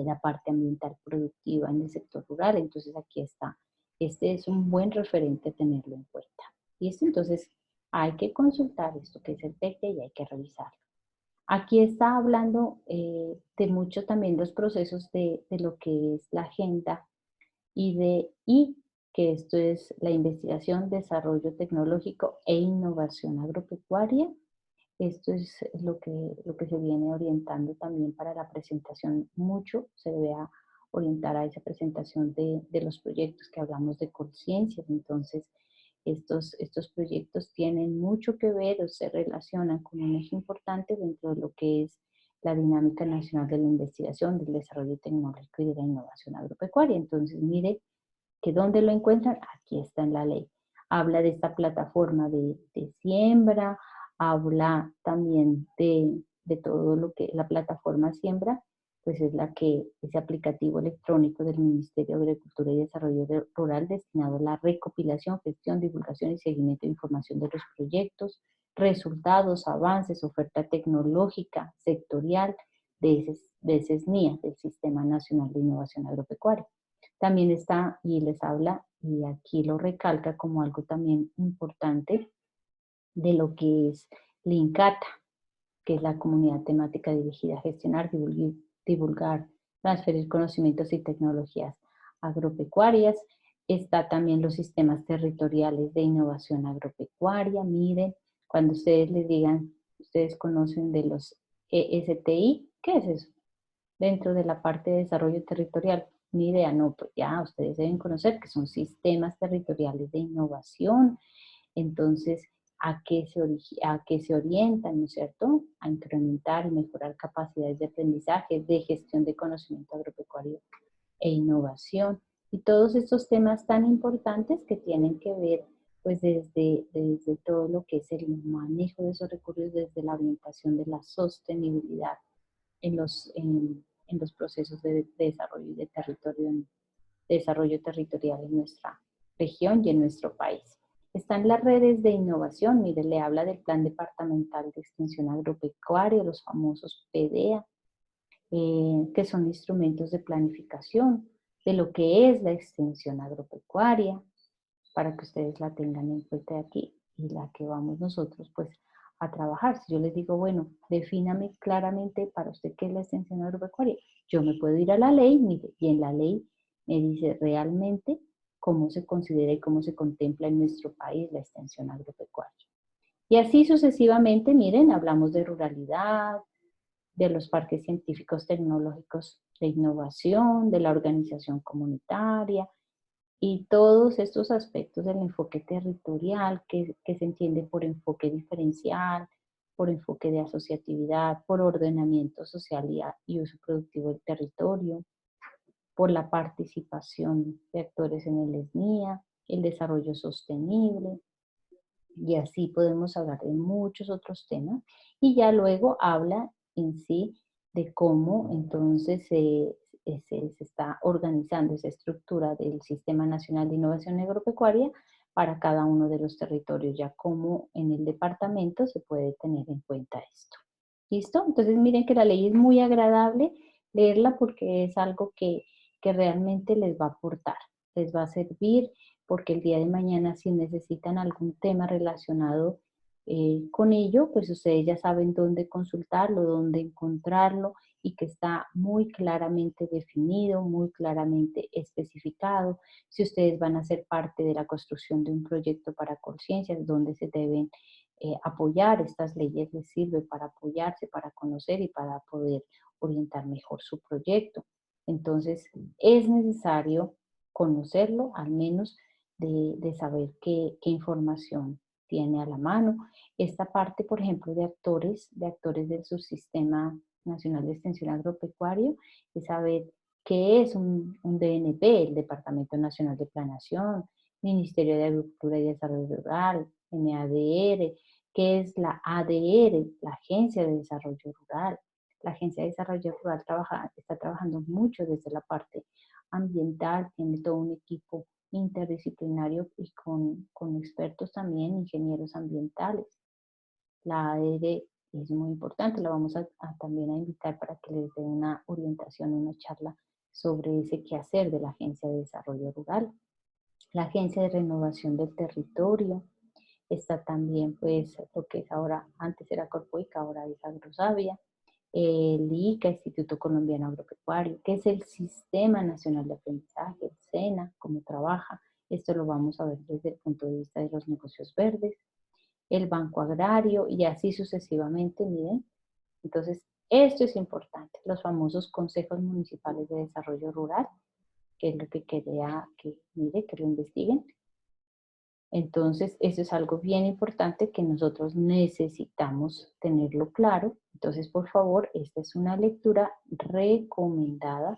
la parte ambiental productiva en el sector rural. Entonces aquí está, este es un buen referente a tenerlo en cuenta. ¿Listo? Entonces hay que consultar esto que es el PECTE y hay que revisarlo. Aquí está hablando de mucho también los procesos de lo que es la agenda y que esto es la investigación, desarrollo tecnológico e innovación agropecuaria. Esto es lo que se viene orientando también para la presentación. Mucho se debe orientar a esa presentación de los proyectos que hablamos de conciencias. Entonces, estos proyectos tienen mucho que ver o se relacionan con un eje importante dentro de lo que es la dinámica nacional de la investigación, del desarrollo tecnológico y de la innovación agropecuaria. Entonces, mire que ¿dónde lo encuentran? Aquí está en la ley. Habla de esta plataforma de siembra, habla también de todo lo que la plataforma siembra, pues es ese aplicativo electrónico del Ministerio de Agricultura y Desarrollo Rural destinado a la recopilación, gestión, divulgación y seguimiento de información de los proyectos, resultados, avances, oferta tecnológica, sectorial de SNIA, del Sistema Nacional de Innovación Agropecuaria. También está y les habla, y aquí lo recalca como algo también importante, de lo que es LINCATA, que es la comunidad temática dirigida a gestionar, divulgar, transferir conocimientos y tecnologías agropecuarias. Está también los sistemas territoriales de innovación agropecuaria. Miren, cuando ustedes les digan, ustedes conocen de los ESTI, ¿qué es eso? Dentro de la parte de desarrollo territorial. Ni idea, no, pues ya ustedes deben conocer que son sistemas territoriales de innovación. Entonces, ¿a qué se orientan, no es cierto? A incrementar y mejorar capacidades de aprendizaje, de gestión de conocimiento agropecuario e innovación. Y todos estos temas tan importantes que tienen que ver pues desde todo lo que es el manejo de esos recursos, desde la orientación de la sostenibilidad en los procesos de desarrollo y de desarrollo territorial en nuestra región y en nuestro país. Están las redes de innovación, mire, le habla del Plan Departamental de Extensión Agropecuaria, los famosos PDEA, que son instrumentos de planificación de lo que es la extensión agropecuaria, para que ustedes la tengan en cuenta aquí y la que vamos nosotros pues a trabajar. Si yo les digo, bueno, defíname claramente para usted qué es la extensión agropecuaria, yo me puedo ir a la ley, mire, y en la ley me dice realmente cómo se considera y cómo se contempla en nuestro país la extensión agropecuaria. Y así sucesivamente, miren, hablamos de ruralidad, de los parques científicos tecnológicos de innovación, de la organización comunitaria, y todos estos aspectos del enfoque territorial que se entiende por enfoque diferencial, por enfoque de asociatividad, por ordenamiento social y uso productivo del territorio, por la participación de actores en el SNIA, el desarrollo sostenible, y así podemos hablar de muchos otros temas. Y ya luego habla en sí de cómo entonces se está organizando esa estructura del Sistema Nacional de Innovación Agropecuaria para cada uno de los territorios, ya como en el departamento se puede tener en cuenta esto. ¿Listo? Entonces miren que la ley es muy agradable leerla porque es algo que realmente les va a aportar, les va a servir, porque el día de mañana si necesitan algún tema relacionado con ello, pues ustedes ya saben dónde consultarlo, dónde encontrarlo y que está muy claramente definido, muy claramente especificado. Si ustedes van a ser parte de la construcción de un proyecto para conciencias, donde se deben apoyar, estas leyes les sirven para apoyarse, para conocer y para poder orientar mejor su proyecto. Entonces, es necesario conocerlo, al menos de saber qué información tiene a la mano. Esta parte, por ejemplo, de actores del Subsistema Nacional de Extensión Agropecuario, es saber qué es un DNP, el Departamento Nacional de Planeación, Ministerio de Agricultura y Desarrollo Rural, MADR, qué es la ADR, la Agencia de Desarrollo Rural. La Agencia de Desarrollo Rural está trabajando mucho desde la parte ambiental, tiene todo un equipo interdisciplinario y con expertos también, ingenieros ambientales. La ADR es muy importante, la vamos también a invitar para que les dé una orientación, una charla sobre ese quehacer de la Agencia de Desarrollo Rural. La Agencia de Renovación del Territorio, está también pues lo que es ahora, antes era Corpoica, ahora es Agrosavia, el ICA, Instituto Colombiano Agropecuario, que es el Sistema Nacional de Aprendizaje, el SENA, cómo trabaja. Esto lo vamos a ver desde el punto de vista de los negocios verdes, el Banco Agrario y así sucesivamente, miren. Entonces, esto es importante, los famosos consejos municipales de desarrollo rural, que es lo que quería que, mire, que lo investiguen. Entonces, eso es algo bien importante que nosotros necesitamos tenerlo claro. Entonces, por favor, esta es una lectura recomendada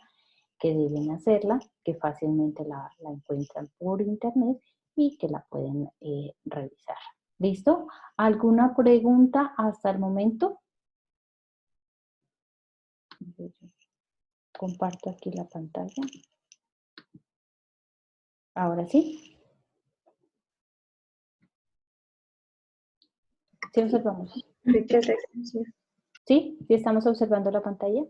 que deben hacerla, que fácilmente la encuentran por internet y que la pueden revisar. ¿Listo? ¿Alguna pregunta hasta el momento? Comparto aquí la pantalla. Ahora sí. ¿Sí observamos? ¿De qué es la extensión? ¿Sí? ¿Sí estamos observando la pantalla?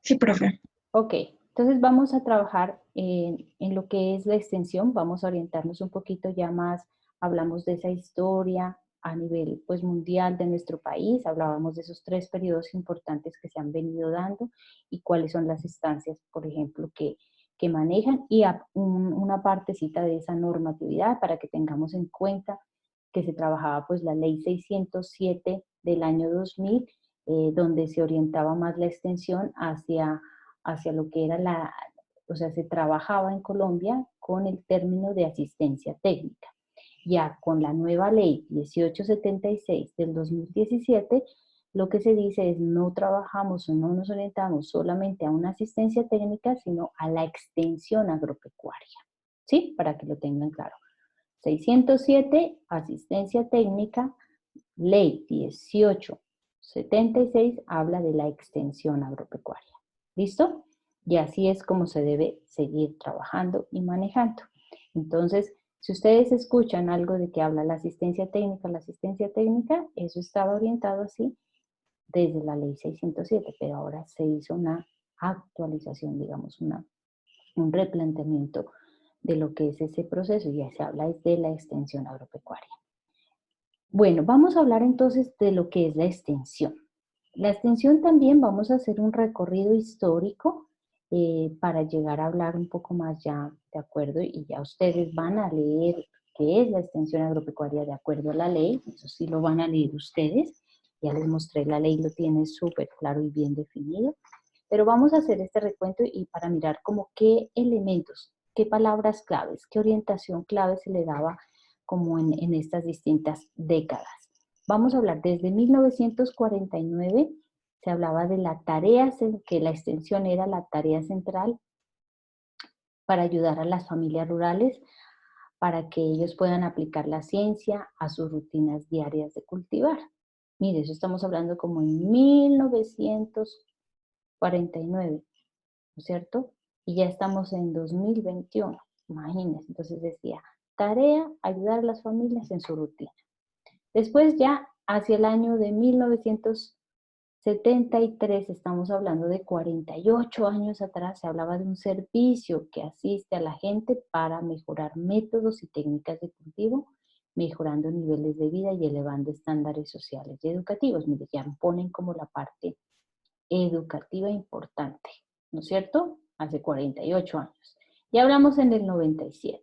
Sí, profe. Ok, entonces vamos a trabajar en lo que es la extensión, vamos a orientarnos un poquito ya más, hablamos de esa historia a nivel pues mundial de nuestro país, hablábamos de esos 3 periodos importantes que se han venido dando y cuáles son las instancias, por ejemplo, que manejan y una partecita de esa normatividad para que tengamos en cuenta que se trabajaba pues la ley 607 del año 2000, donde se orientaba más la extensión hacia lo que era o sea, se trabajaba en Colombia con el término de asistencia técnica. Ya con la nueva ley 1876 del 2017, lo que se dice es no trabajamos o no nos orientamos solamente a una asistencia técnica, sino a la extensión agropecuaria. ¿Sí? Para que lo tengan claro. 607, asistencia técnica, ley 1876 habla de la extensión agropecuaria. ¿Listo? Y así es como se debe seguir trabajando y manejando. Entonces, si ustedes escuchan algo de que habla la asistencia técnica, eso estaba orientado así desde la ley 607, pero ahora se hizo una actualización, digamos, un replanteamiento de lo que es ese proceso, y ya se habla de la extensión agropecuaria. Bueno, vamos a hablar entonces de lo que es la extensión. La extensión también vamos a hacer un recorrido histórico para llegar a hablar un poco más ya de acuerdo, y ya ustedes van a leer qué es la extensión agropecuaria de acuerdo a la ley, eso sí lo van a leer ustedes, ya les mostré, la ley lo tiene súper claro y bien definido, pero vamos a hacer este recuento y para mirar como qué elementos, qué palabras claves, qué orientación clave se le daba como en estas distintas décadas. Vamos a hablar desde 1949, se hablaba de la tarea, que la extensión era la tarea central para ayudar a las familias rurales, para que ellos puedan aplicar la ciencia a sus rutinas diarias de cultivar. Mire, eso estamos hablando como en 1949, ¿no es cierto? Y ya estamos en 2021, imagínense. Entonces decía, tarea, ayudar a las familias en su rutina. Después ya hacia el año de 1973, estamos hablando de 48 años atrás, se hablaba de un servicio que asiste a la gente para mejorar métodos y técnicas de cultivo, mejorando niveles de vida y elevando estándares sociales y educativos. Mire, ya ponen como la parte educativa importante, ¿no es cierto? Hace 48 años. Ya hablamos en el 97.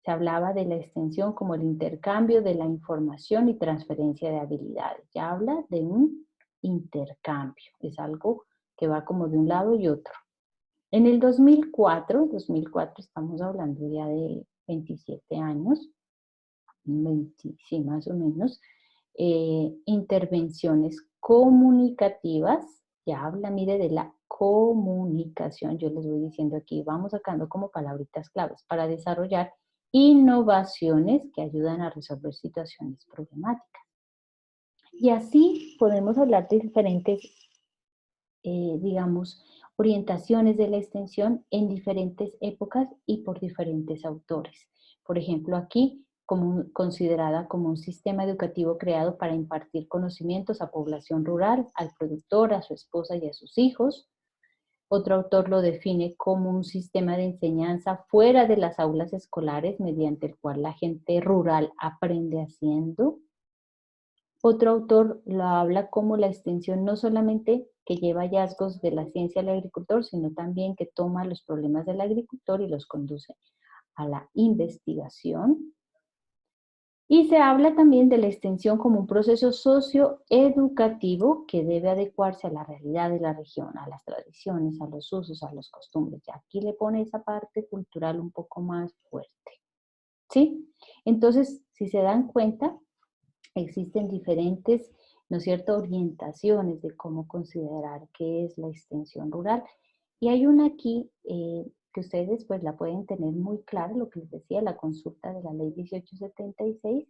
Se hablaba de la extensión como el intercambio de la información y transferencia de habilidades. Ya habla de un intercambio, es algo que va como de un lado y otro. En el 2004 estamos hablando ya de 27 años, 20, sí, más o menos, intervenciones comunicativas, ya habla, mire, de la comunicación, yo les voy diciendo aquí, vamos sacando como palabritas claves para desarrollar innovaciones que ayudan a resolver situaciones problemáticas. Y así podemos hablar de diferentes digamos, orientaciones de la extensión en diferentes épocas y por diferentes autores. Por ejemplo, aquí considerada como un sistema educativo creado para impartir conocimientos a población rural, al productor, a su esposa y a sus hijos. Otro autor lo define como un sistema de enseñanza fuera de las aulas escolares mediante el cual la gente rural aprende haciendo. Otro autor lo habla como la extensión no solamente que lleva hallazgos de la ciencia del agricultor, sino también que toma los problemas del agricultor y los conduce a la investigación. Y se habla también de la extensión como un proceso socioeducativo que debe adecuarse a la realidad de la región, a las tradiciones, a los usos, a las costumbres. Y aquí le pone esa parte cultural un poco más fuerte. ¿Sí? Entonces, si se dan cuenta, existen diferentes, ¿no es cierto?, orientaciones de cómo considerar qué es la extensión rural. Y hay una aquí que ustedes pues la pueden tener muy clara, lo que les decía, la consulta de la ley 1876.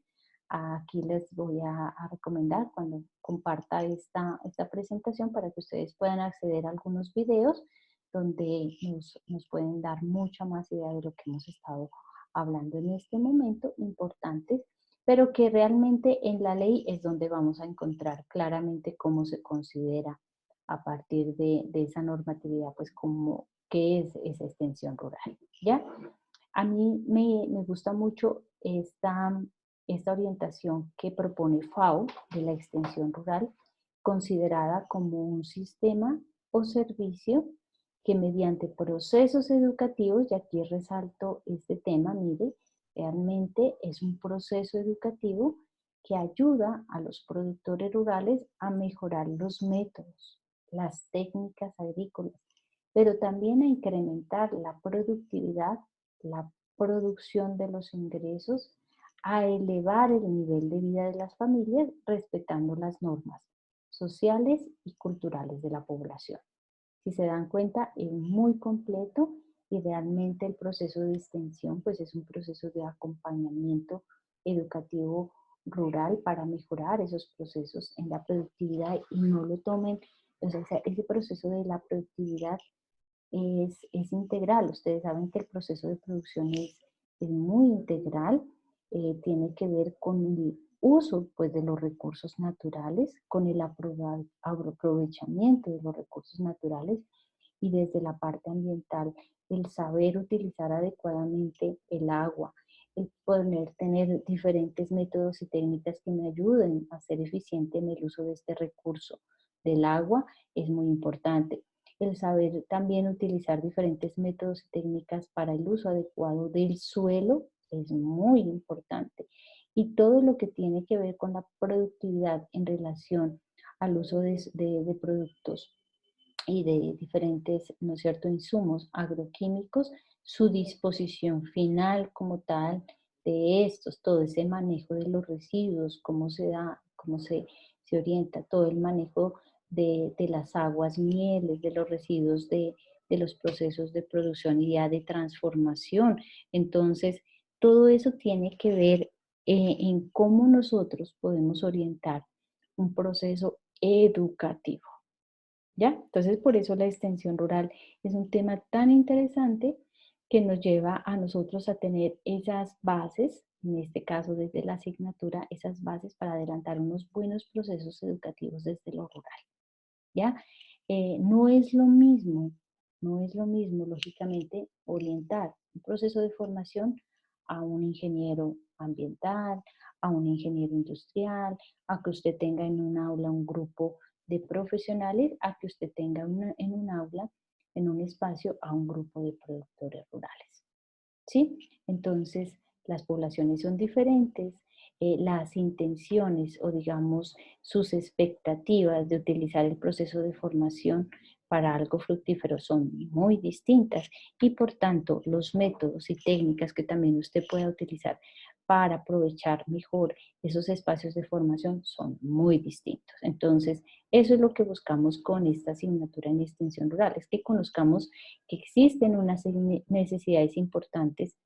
Aquí les voy a recomendar cuando comparta esta presentación para que ustedes puedan acceder a algunos videos donde nos pueden dar mucha más idea de lo que hemos estado hablando en este momento, importantes, pero que realmente en la ley es donde vamos a encontrar claramente cómo se considera a partir de esa normatividad, pues como qué es esa extensión rural, ¿ya? A mí me gusta mucho esta orientación que propone FAO de la extensión rural, considerada como un sistema o servicio que mediante procesos educativos, y aquí resalto este tema, mire, realmente es un proceso educativo que ayuda a los productores rurales a mejorar los métodos, las técnicas agrícolas, pero también a incrementar la productividad, la producción de los ingresos, a elevar el nivel de vida de las familias respetando las normas sociales y culturales de la población. Si se dan cuenta, es muy completo y realmente el proceso de extensión pues es un proceso de acompañamiento educativo rural para mejorar esos procesos en la productividad y no lo tomen, o sea, ese proceso de la productividad es integral. Ustedes saben que el proceso de producción es muy integral, tiene que ver con el uso pues, de los recursos naturales, con el aprovechamiento de los recursos naturales y desde la parte ambiental, el saber utilizar adecuadamente el agua, el poder tener diferentes métodos y técnicas que me ayuden a ser eficiente en el uso de este recurso del agua es muy importante. El saber también utilizar diferentes métodos y técnicas para el uso adecuado del suelo es muy importante. Y todo lo que tiene que ver con la productividad en relación al uso de productos y de diferentes, ¿no es cierto?, insumos agroquímicos, su disposición final como tal de estos, todo ese manejo de los residuos, cómo se da, cómo se orienta, todo el manejo de las aguas mieles, de los residuos de los procesos de producción y ya de transformación. Entonces, todo eso tiene que ver en cómo nosotros podemos orientar un proceso educativo. ¿Ya? Entonces, por eso la extensión rural es un tema tan interesante que nos lleva a nosotros a tener esas bases, en este caso desde la asignatura, esas bases para adelantar unos buenos procesos educativos desde lo rural. ¿Ya? No es lo mismo, lógicamente, orientar un proceso de formación a un ingeniero ambiental, a un ingeniero industrial, a que usted tenga en un aula un grupo de profesionales, a que usted tenga en un aula, en un espacio, a un grupo de productores rurales. ¿Sí? Entonces, las poblaciones son diferentes, las intenciones o digamos sus expectativas de utilizar el proceso de formación para algo fructífero son muy distintas y por tanto los métodos y técnicas que también usted pueda utilizar para aprovechar mejor esos espacios de formación son muy distintos. Entonces, eso es lo que buscamos con esta asignatura en extensión rural, es que conozcamos que existen unas necesidades importantes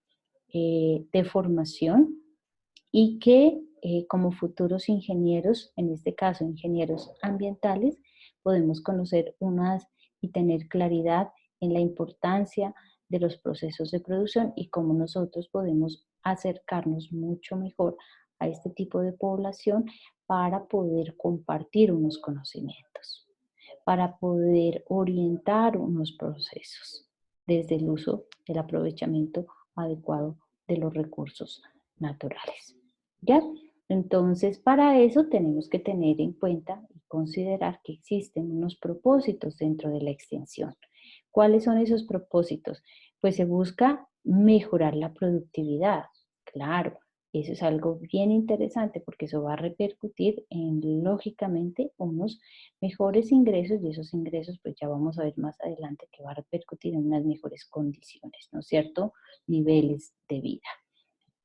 de formación y que como futuros ingenieros, en este caso ingenieros ambientales, podemos conocer unas y tener claridad en la importancia de los procesos de producción y cómo nosotros podemos acercarnos mucho mejor a este tipo de población para poder compartir unos conocimientos, para poder orientar unos procesos desde el uso del aprovechamiento adecuado de los recursos naturales. ¿Ya? Entonces, para eso tenemos que tener en cuenta y considerar que existen unos propósitos dentro de la extensión. ¿Cuáles son esos propósitos? Pues se busca mejorar la productividad. Claro, eso es algo bien interesante porque eso va a repercutir en, lógicamente, unos mejores ingresos y esos ingresos, pues ya vamos a ver más adelante que va a repercutir en unas mejores condiciones, ¿no es cierto? Niveles de vida.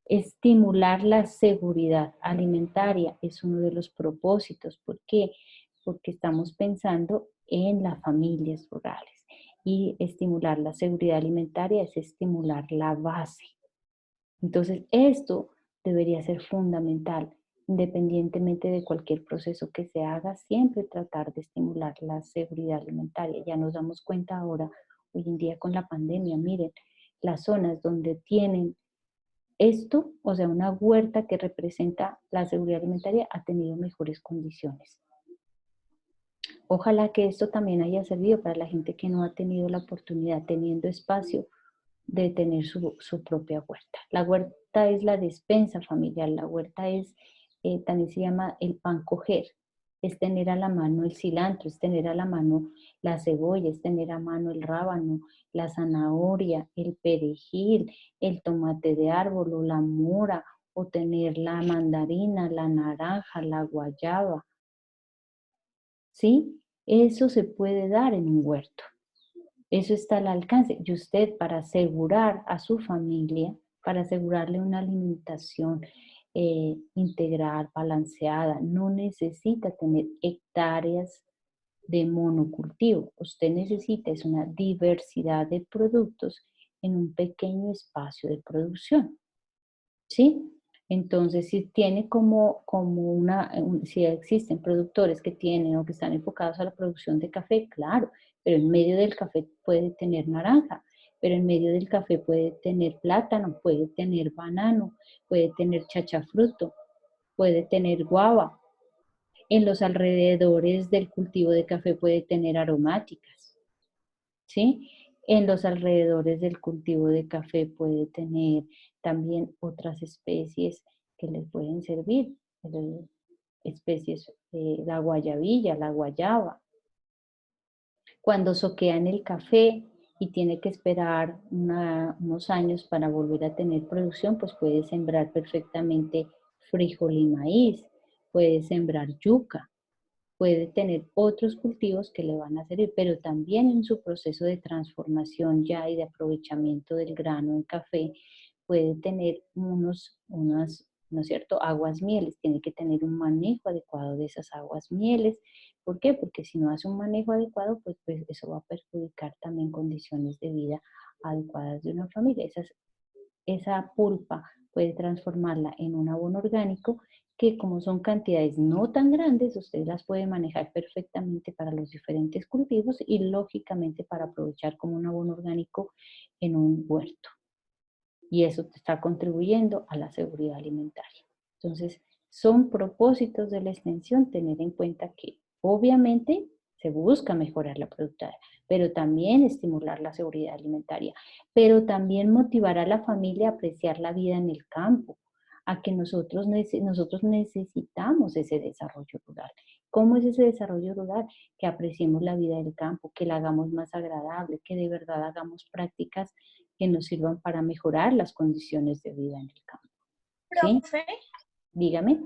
Estimular la seguridad alimentaria es uno de los propósitos. ¿Por qué? Porque estamos pensando en las familias rurales y estimular la seguridad alimentaria es estimular la base. Entonces, esto debería ser fundamental, independientemente de cualquier proceso que se haga, siempre tratar de estimular la seguridad alimentaria. Ya nos damos cuenta ahora, hoy en día con la pandemia, miren, las zonas donde tienen esto, o sea, una huerta que representa la seguridad alimentaria, ha tenido mejores condiciones. Ojalá que esto también haya servido para la gente que no ha tenido la oportunidad, teniendo espacio, de tener su propia huerta. La huerta es la despensa familiar, la huerta es, también se llama el pan coger, es tener a la mano el cilantro, es tener a la mano la cebolla, es tener a mano el rábano, la zanahoria, el perejil, el tomate de árbol o la mora, o tener la mandarina, la naranja, la guayaba, ¿sí? Eso se puede dar en un huerto. Eso está al alcance. Y usted, para asegurar a su familia, para asegurarle una alimentación integral, balanceada, no necesita tener hectáreas de monocultivo. Usted necesita es una diversidad de productos en un pequeño espacio de producción. ¿Sí? Entonces, si tiene si existen productores que tienen o que están enfocados a la producción de café, claro, pero en medio del café puede tener naranja, pero en medio del café puede tener plátano, puede tener banano, puede tener chachafruto, puede tener guava. En los alrededores del cultivo de café puede tener aromáticas, ¿sí? En los alrededores del cultivo de café puede tener también otras especies que les pueden servir, especies, la guayabilla, la guayaba. Cuando soquean el café y tiene que esperar unos años para volver a tener producción, pues puede sembrar perfectamente frijol y maíz, puede sembrar yuca, puede tener otros cultivos que le van a servir, pero también en su proceso de transformación ya y de aprovechamiento del grano en café, puede tener unas, ¿no es cierto?, aguas mieles, tiene que tener un manejo adecuado de esas aguas mieles. ¿Por qué? Porque si no hace un manejo adecuado, pues eso va a perjudicar también condiciones de vida adecuadas de una familia. Esa pulpa puede transformarla en un abono orgánico que, como son cantidades no tan grandes, usted las puede manejar perfectamente para los diferentes cultivos y lógicamente para aprovechar como un abono orgánico en un huerto. Y eso te está contribuyendo a la seguridad alimentaria. Entonces, son propósitos de la extensión tener en cuenta que obviamente se busca mejorar la productividad, pero también estimular la seguridad alimentaria, pero también motivar a la familia a apreciar la vida en el campo, a que nosotros necesitamos ese desarrollo rural. ¿Cómo es ese desarrollo rural? Que apreciemos la vida del campo, que la hagamos más agradable, que de verdad hagamos prácticas que nos sirvan para mejorar las condiciones de vida en el campo. ¿Sí? Profe, Dígame.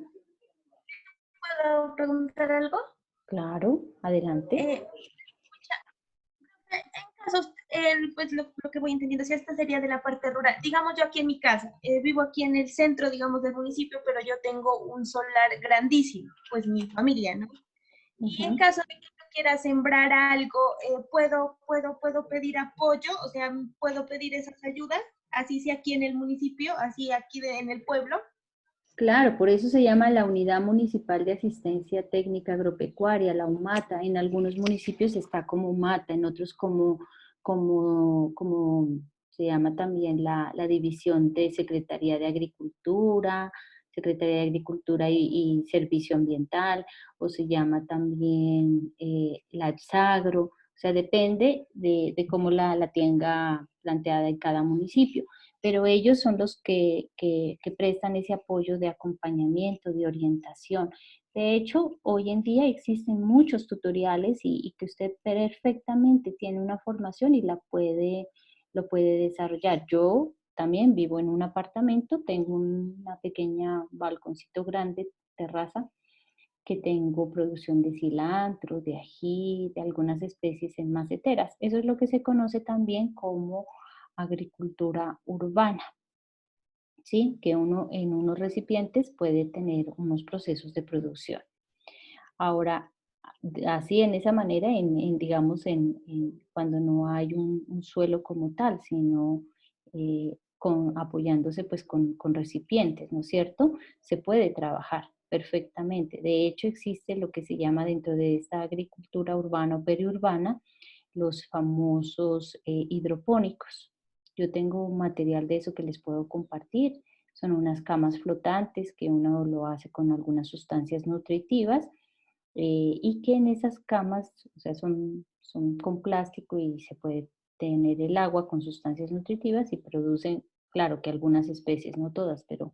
¿puedo preguntar algo? Claro, adelante. En casos, pues lo que voy entendiendo, si esta sería de la parte rural. Digamos, yo aquí en mi casa, vivo aquí en el centro, digamos, del municipio, pero yo tengo un solar grandísimo, pues mi familia, ¿no? Y en caso de que yo quiera sembrar algo, ¿puedo pedir apoyo? O sea, ¿puedo pedir esas ayudas? Así sea aquí en el municipio, así aquí en el pueblo. Claro, por eso se llama la Unidad Municipal de Asistencia Técnica Agropecuaria, la UMATA. En algunos municipios está como UMATA, en otros como se llama también la División de Secretaría de Agricultura, Secretaría de Agricultura y Servicio Ambiental, o se llama también la EPSAGRO. O sea, depende de cómo la tenga planteada en cada municipio, pero ellos son los que prestan ese apoyo de acompañamiento, de orientación. De hecho, hoy en día existen muchos tutoriales y que usted perfectamente tiene una formación y lo puede desarrollar. Yo también vivo en un apartamento, tengo una pequeña balconcito grande, terraza, que tengo producción de cilantro, de ají, de algunas especies en maceteras. Eso es lo que se conoce también como agricultura urbana, ¿sí? Que uno en unos recipientes puede tener unos procesos de producción. Ahora, así en esa manera, digamos, cuando no hay un suelo como tal, sino apoyándose pues con recipientes, ¿no es cierto? Se puede trabajar perfectamente. De hecho, existe lo que se llama dentro de esta agricultura urbana o periurbana, los famosos hidropónicos. Yo tengo un material de eso que les puedo compartir. Son unas camas flotantes que uno lo hace con algunas sustancias nutritivas y que en esas camas, o sea, son con plástico y se puede tener el agua con sustancias nutritivas y producen, claro que algunas especies, no todas, pero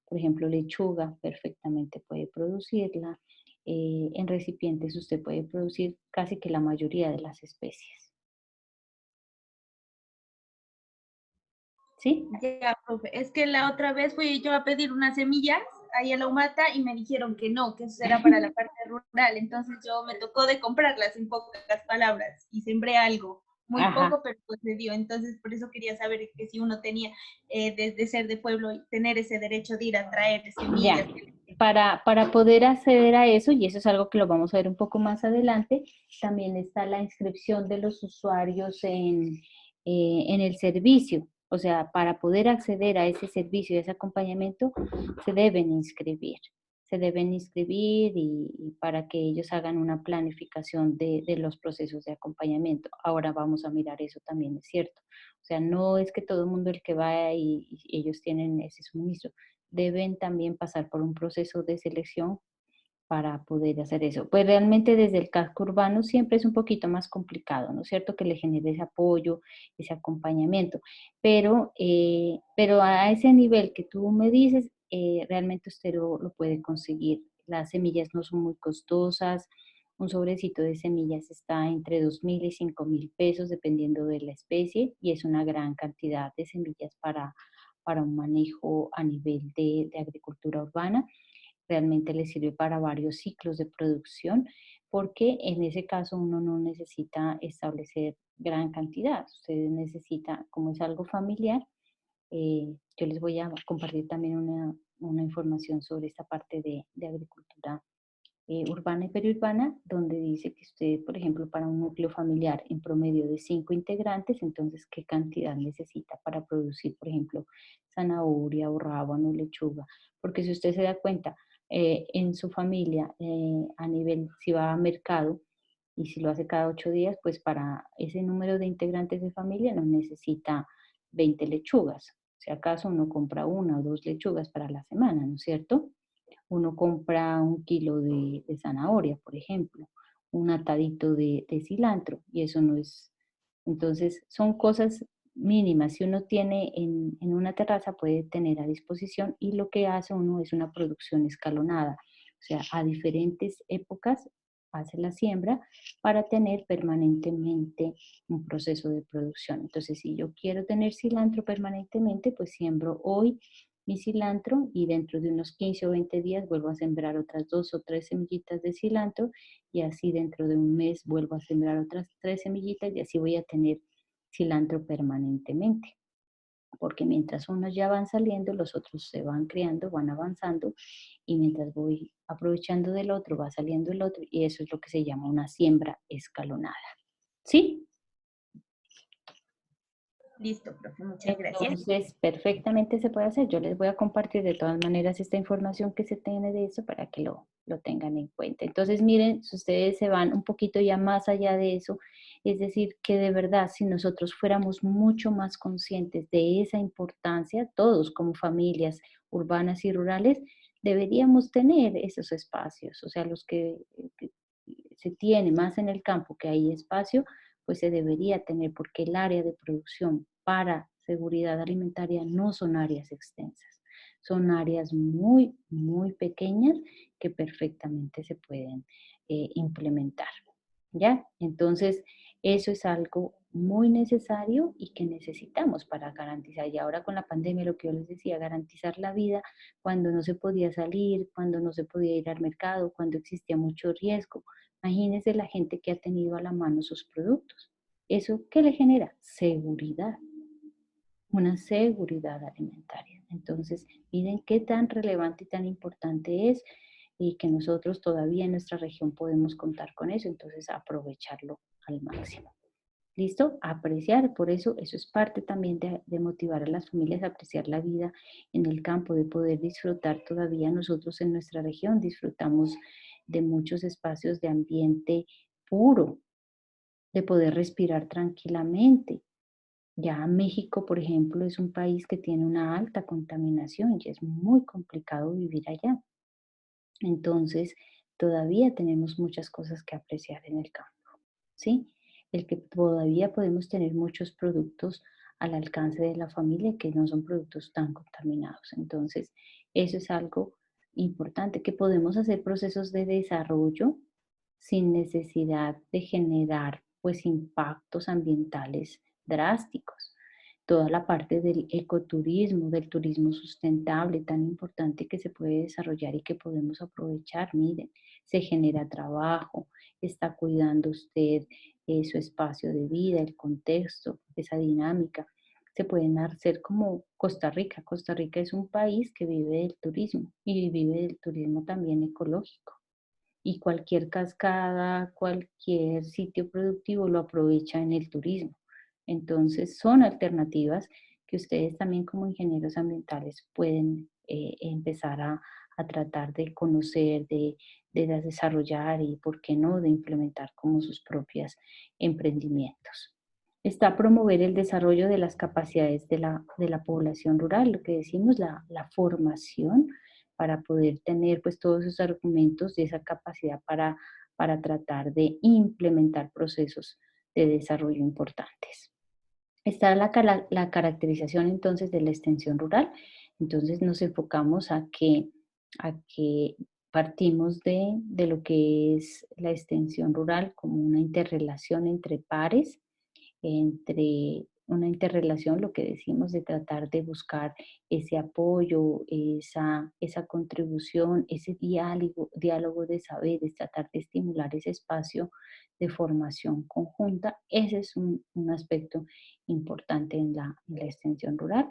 por ejemplo lechuga perfectamente puede producirla. En recipientes usted puede producir casi que la mayoría de las especies. ¿Sí? Ya, profe. Es que la otra vez fui yo a pedir unas semillas ahí a la Humata y me dijeron que no, que eso era para la parte rural. Entonces yo me tocó de comprarlas en pocas palabras y sembré algo, muy Ajá. poco, pero pues me dio. Entonces por eso quería saber que si uno tenía, desde ser de pueblo, y tener ese derecho de ir a traer semillas. Ya, para poder acceder a eso, y eso es algo que lo vamos a ver un poco más adelante, también está la inscripción de los usuarios en el servicio. O sea, para poder acceder a ese servicio y ese acompañamiento, se deben inscribir. Se deben inscribir y para que ellos hagan una planificación de los procesos de acompañamiento. Ahora vamos a mirar eso también, es cierto. O sea, no es que todo el mundo el que va y ellos tienen ese suministro, deben también pasar por un proceso de selección para poder hacer eso. Pues realmente desde el casco urbano siempre es un poquito más complicado, ¿no es cierto? Que le genere ese apoyo, ese acompañamiento. Pero a ese nivel que tú me dices, realmente usted lo puede conseguir. Las semillas no son muy costosas. Un sobrecito de semillas está entre 2.000 y 5.000 pesos dependiendo de la especie y es una gran cantidad de semillas para un manejo a nivel de agricultura urbana. Realmente le sirve para varios ciclos de producción porque en ese caso uno no necesita establecer gran cantidad. Usted necesita, como es algo familiar, yo les voy a compartir también una información sobre esta parte de agricultura urbana y periurbana, donde dice que usted, por ejemplo, para un núcleo familiar en promedio de 5 integrantes, entonces, ¿qué cantidad necesita para producir, por ejemplo, zanahoria o rábano, lechuga? Porque si usted se da cuenta, en su familia, a nivel, si va a mercado, y si lo hace cada 8 días, pues para ese número de integrantes de familia no necesita 20 lechugas. Si acaso uno compra 1 o 2 lechugas para la semana, ¿no es cierto? Uno compra 1 kilo de zanahoria, por ejemplo, un atadito de cilantro, y eso no es, entonces son cosas mínimas. Si uno tiene en una terraza puede tener a disposición y lo que hace uno es una producción escalonada, o sea, a diferentes épocas hace la siembra para tener permanentemente un proceso de producción. Entonces, si yo quiero tener cilantro permanentemente, pues siembro hoy mi cilantro y dentro de unos 15 o 20 días vuelvo a sembrar otras 2 o 3 semillitas de cilantro y así dentro de un mes vuelvo a sembrar otras 3 semillitas y así voy a tener cilantro permanentemente. Porque mientras unos ya van saliendo, los otros se van criando, van avanzando y mientras voy aprovechando del otro, va saliendo el otro y eso es lo que se llama una siembra escalonada. ¿Sí? Listo, profe, muchas gracias. Entonces, perfectamente se puede hacer. Yo les voy a compartir de todas maneras esta información que se tiene de eso para que lo tengan en cuenta. Entonces, miren, si ustedes se van un poquito ya más allá de eso, es decir, que de verdad, si nosotros fuéramos mucho más conscientes de esa importancia, todos como familias urbanas y rurales, deberíamos tener esos espacios. O sea, los que se tiene más en el campo que hay espacio, pues se debería tener, porque el área de producción para seguridad alimentaria no son áreas extensas, son áreas muy, muy pequeñas que perfectamente se pueden implementar. ¿Ya? Entonces, eso es algo muy necesario y que necesitamos para garantizar, y ahora con la pandemia, lo que yo les decía, garantizar la vida cuando no se podía salir, cuando no se podía ir al mercado, cuando existía mucho riesgo. Imagínense la gente que ha tenido a la mano sus productos. ¿Eso qué le genera? Seguridad, una seguridad alimentaria. Entonces, miren qué tan relevante y tan importante es y que nosotros todavía en nuestra región podemos contar con eso, entonces aprovecharlo al máximo. ¿Listo? Apreciar, por eso es parte también de motivar a las familias a apreciar la vida en el campo, de poder disfrutar todavía nosotros en nuestra región, disfrutamos de muchos espacios de ambiente puro, de poder respirar tranquilamente. Ya México, por ejemplo, es un país que tiene una alta contaminación y es muy complicado vivir allá. Entonces, todavía tenemos muchas cosas que apreciar en el campo, ¿sí? El que todavía podemos tener muchos productos al alcance de la familia que no son productos tan contaminados. Entonces, eso es algo importante, que podemos hacer procesos de desarrollo sin necesidad de generar pues impactos ambientales drásticos. Toda la parte del ecoturismo, del turismo sustentable, tan importante que se puede desarrollar y que podemos aprovechar. Miren, se genera trabajo, está cuidando usted su espacio de vida, el contexto, esa dinámica. Se pueden hacer como Costa Rica. Costa Rica es un país que vive del turismo y vive del turismo también ecológico, y cualquier cascada, cualquier sitio productivo lo aprovecha en el turismo. Entonces son alternativas que ustedes también como ingenieros ambientales pueden empezar a tratar de conocer, de desarrollar y, ¿por qué no?, de implementar como sus propios emprendimientos. Está promover el desarrollo de las capacidades de la población rural, lo que decimos, la formación, para poder tener pues todos esos argumentos y esa capacidad para tratar de implementar procesos de desarrollo importantes. Está la caracterización entonces de la extensión rural. Entonces nos enfocamos a que partimos de lo que es la extensión rural como una interrelación entre pares, entre una interrelación, lo que decimos, de tratar de buscar ese apoyo, esa contribución, ese diálogo de saberes, tratar de estimular ese espacio de formación conjunta. Ese es un aspecto importante en la extensión rural,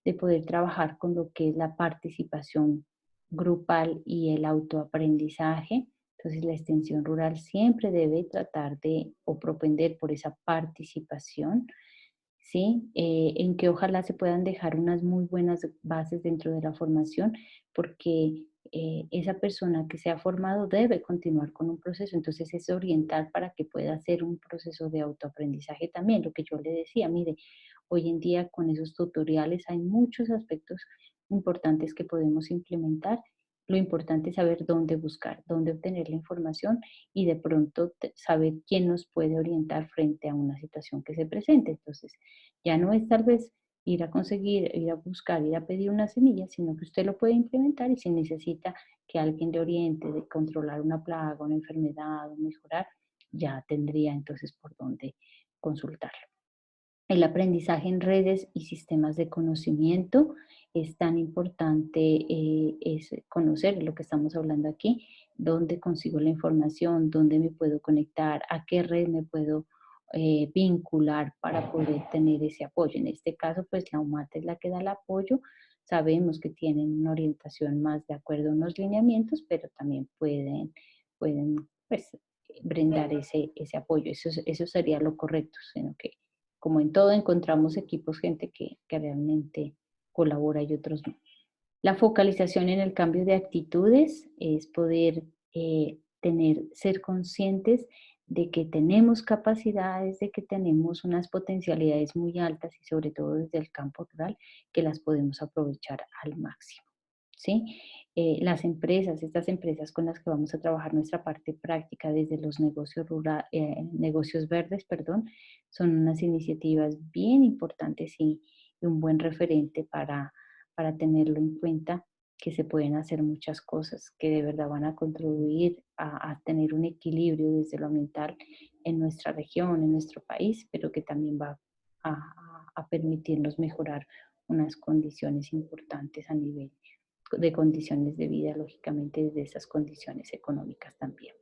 de poder trabajar con lo que es la participación grupal y el autoaprendizaje. Entonces, la extensión rural siempre debe tratar de o propender por esa participación, ¿sí? En que ojalá se puedan dejar unas muy buenas bases dentro de la formación, porque esa persona que se ha formado debe continuar con un proceso. Entonces, es orientar para que pueda hacer un proceso de autoaprendizaje también. Lo que yo le decía, mire, hoy en día con esos tutoriales hay muchos aspectos importantes que podemos implementar. Lo importante es saber dónde buscar, dónde obtener la información y de pronto saber quién nos puede orientar frente a una situación que se presente. Entonces, ya no es tal vez ir a conseguir, ir a buscar, ir a pedir una semilla, sino que usted lo puede implementar, y si necesita que alguien le oriente de controlar una plaga, una enfermedad o mejorar, ya tendría entonces por dónde consultarlo. El aprendizaje en redes y sistemas de conocimiento es tan importante, es conocer lo que estamos hablando aquí, dónde consigo la información, dónde me puedo conectar, a qué red me puedo vincular para poder tener ese apoyo. En este caso, pues la UMAT es la que da el apoyo. Sabemos que tienen una orientación más de acuerdo a unos lineamientos, pero también pueden pues, brindar ese apoyo. Eso sería lo correcto, sino que como en todo encontramos equipos, gente que realmente colabora y otros no. La focalización en el cambio de actitudes es poder ser conscientes de que tenemos capacidades, de que tenemos unas potencialidades muy altas y sobre todo desde el campo rural que las podemos aprovechar al máximo. ¿Sí? Las empresas, estas empresas con las que vamos a trabajar nuestra parte práctica desde los negocios verdes, perdón, son unas iniciativas bien importantes y un buen referente para tenerlo en cuenta, que se pueden hacer muchas cosas que de verdad van a contribuir a tener un equilibrio desde lo ambiental en nuestra región, en nuestro país, pero que también va a permitirnos mejorar unas condiciones importantes a nivel de condiciones de vida, lógicamente desde esas condiciones económicas también.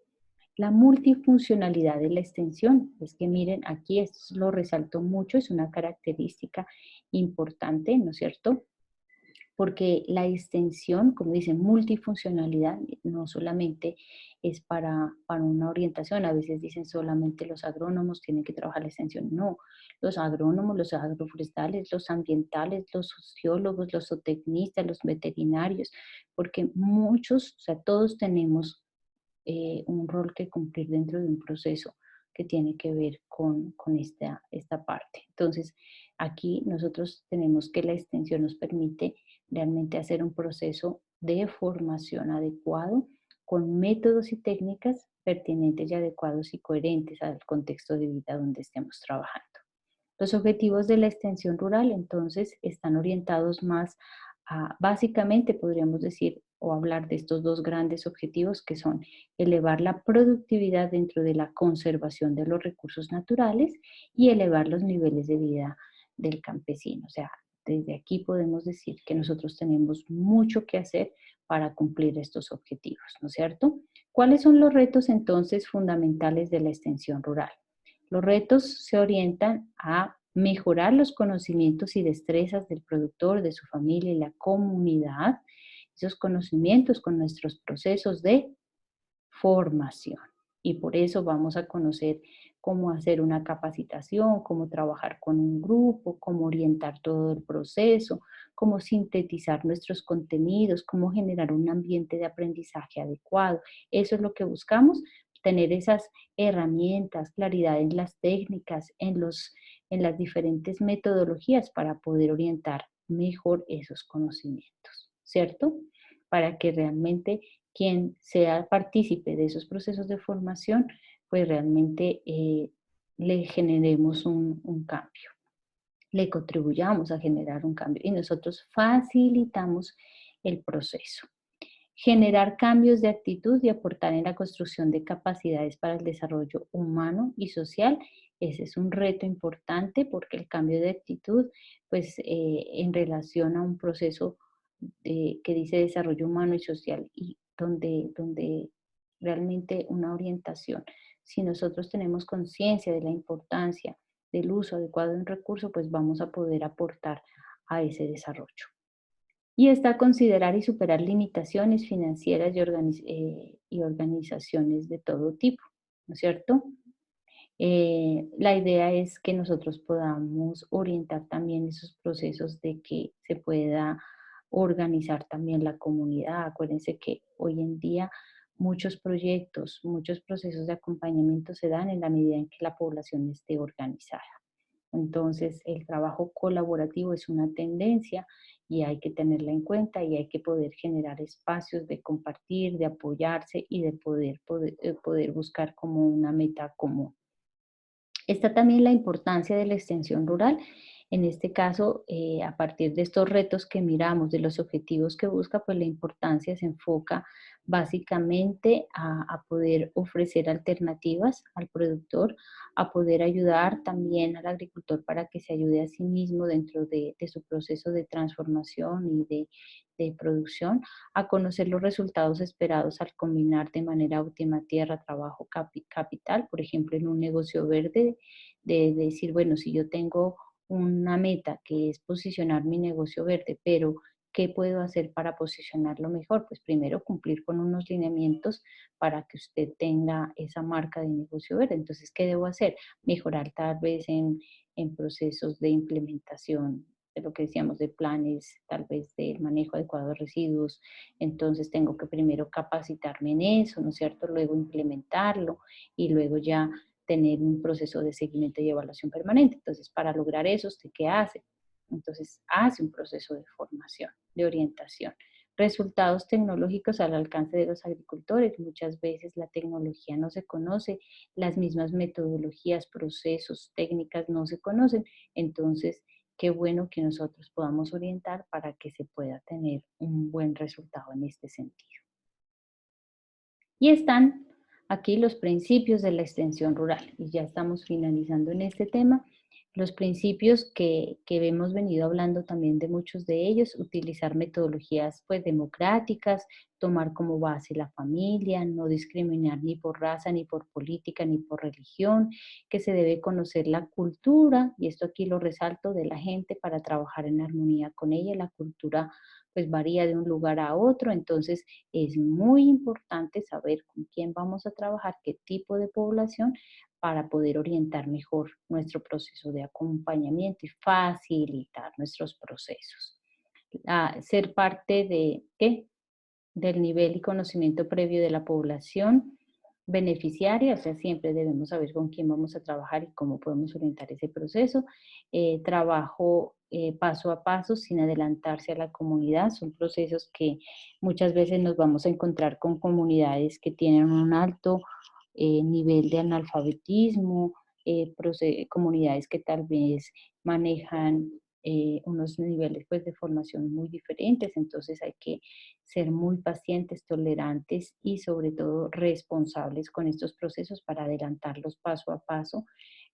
La multifuncionalidad de la extensión, es que miren, aquí esto lo resalto mucho, es una característica importante, ¿no es cierto? Porque la extensión, como dicen, multifuncionalidad, no solamente es para una orientación, a veces dicen solamente los agrónomos tienen que trabajar la extensión, no, los agrónomos, los agroforestales, los ambientales, los sociólogos, los zootecnistas, los veterinarios, porque muchos, o sea, todos tenemos un rol que cumplir dentro de un proceso que tiene que ver con esta parte. Entonces, aquí nosotros tenemos que la extensión nos permite realmente hacer un proceso de formación adecuado con métodos y técnicas pertinentes y adecuados y coherentes al contexto de vida donde estemos trabajando. Los objetivos de la extensión rural, entonces, están orientados más a, básicamente, podríamos decir o hablar de estos dos grandes objetivos que son elevar la productividad dentro de la conservación de los recursos naturales y elevar los niveles de vida del campesino. O sea, desde aquí podemos decir que nosotros tenemos mucho que hacer para cumplir estos objetivos, ¿no es cierto? ¿Cuáles son los retos entonces fundamentales de la extensión rural? Los retos se orientan a mejorar los conocimientos y destrezas del productor, de su familia y la comunidad, esos conocimientos con nuestros procesos de formación. Y por eso vamos a conocer cómo hacer una capacitación, cómo trabajar con un grupo, cómo orientar todo el proceso, cómo sintetizar nuestros contenidos, cómo generar un ambiente de aprendizaje adecuado. Eso es lo que buscamos, tener esas herramientas, claridad en las técnicas, en las diferentes metodologías para poder orientar mejor esos conocimientos, ¿cierto? Para que realmente quien sea partícipe de esos procesos de formación, pues realmente le generemos un cambio, le contribuyamos a generar un cambio y nosotros facilitamos el proceso. Generar cambios de actitud y aportar en la construcción de capacidades para el desarrollo humano y social. Ese es un reto importante porque el cambio de actitud, pues en relación a un proceso que dice desarrollo humano y social y donde realmente una orientación, si nosotros tenemos conciencia de la importancia del uso adecuado de un recurso, pues vamos a poder aportar a ese desarrollo. Y está considerar y superar limitaciones financieras y organizaciones de todo tipo, ¿no es cierto? La idea es que nosotros podamos orientar también esos procesos de que se pueda organizar también la comunidad. Acuérdense que hoy en día muchos proyectos, muchos procesos de acompañamiento se dan en la medida en que la población esté organizada. Entonces, el trabajo colaborativo es una tendencia y hay que tenerla en cuenta y hay que poder generar espacios de compartir, de apoyarse y de poder buscar como una meta común. Está también la importancia de la extensión rural. En este caso, a partir de estos retos que miramos, de los objetivos que busca, pues la importancia se enfoca básicamente a poder ofrecer alternativas al productor, a poder ayudar también al agricultor para que se ayude a sí mismo dentro de su proceso de transformación y de producción, a conocer los resultados esperados al combinar de manera óptima tierra, trabajo, capital, por ejemplo, en un negocio verde, de decir, bueno, si yo tengo una meta que es posicionar mi negocio verde, pero ¿qué puedo hacer para posicionarlo mejor? Pues primero cumplir con unos lineamientos para que usted tenga esa marca de negocio verde. Entonces, ¿qué debo hacer? Mejorar tal vez en procesos de implementación de lo que decíamos de planes, tal vez del manejo adecuado de residuos. Entonces tengo que primero capacitarme en eso, ¿no es cierto? Luego implementarlo y luego ya tener un proceso de seguimiento y evaluación permanente. Entonces, para lograr eso, ¿usted qué hace? Entonces, hace un proceso de formación, de orientación. Resultados tecnológicos al alcance de los agricultores. Muchas veces la tecnología no se conoce, las mismas metodologías, procesos, técnicas no se conocen. Entonces, qué bueno que nosotros podamos orientar para que se pueda tener un buen resultado en este sentido. Y están aquí los principios de la extensión rural. Y ya estamos finalizando en este tema. Los principios que hemos venido hablando también de muchos de ellos, utilizar metodologías pues democráticas, tomar como base la familia, no discriminar ni por raza, ni por política, ni por religión, que se debe conocer la cultura, y esto aquí lo resalto, de la gente para trabajar en armonía con ella. La cultura pues varía de un lugar a otro, entonces es muy importante saber con quién vamos a trabajar, qué tipo de población, para poder orientar mejor nuestro proceso de acompañamiento y facilitar nuestros procesos. Ser parte de, ¿qué? Del nivel y conocimiento previo de la población beneficiaria, o sea, siempre debemos saber con quién vamos a trabajar y cómo podemos orientar ese proceso. Trabajo paso a paso sin adelantarse a la comunidad, son procesos que muchas veces nos vamos a encontrar con comunidades que tienen un alto nivel de analfabetismo, comunidades que tal vez manejan unos niveles pues, de formación muy diferentes, entonces hay que ser muy pacientes, tolerantes y sobre todo responsables con estos procesos para adelantarlos paso a paso,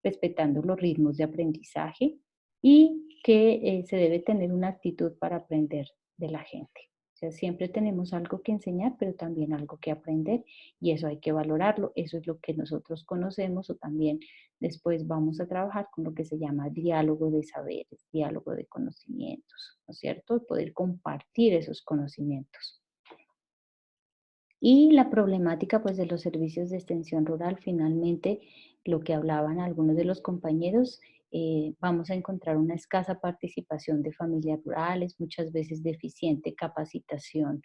respetando los ritmos de aprendizaje y que se debe tener una actitud para aprender de la gente. O sea, siempre tenemos algo que enseñar, pero también algo que aprender y eso hay que valorarlo. Eso es lo que nosotros conocemos o también después vamos a trabajar con lo que se llama diálogo de saberes, diálogo de conocimientos, ¿no es cierto? Poder compartir esos conocimientos. Y la problemática pues de los servicios de extensión rural, finalmente lo que hablaban algunos de los compañeros, vamos a encontrar una escasa participación de familias rurales, muchas veces deficiente capacitación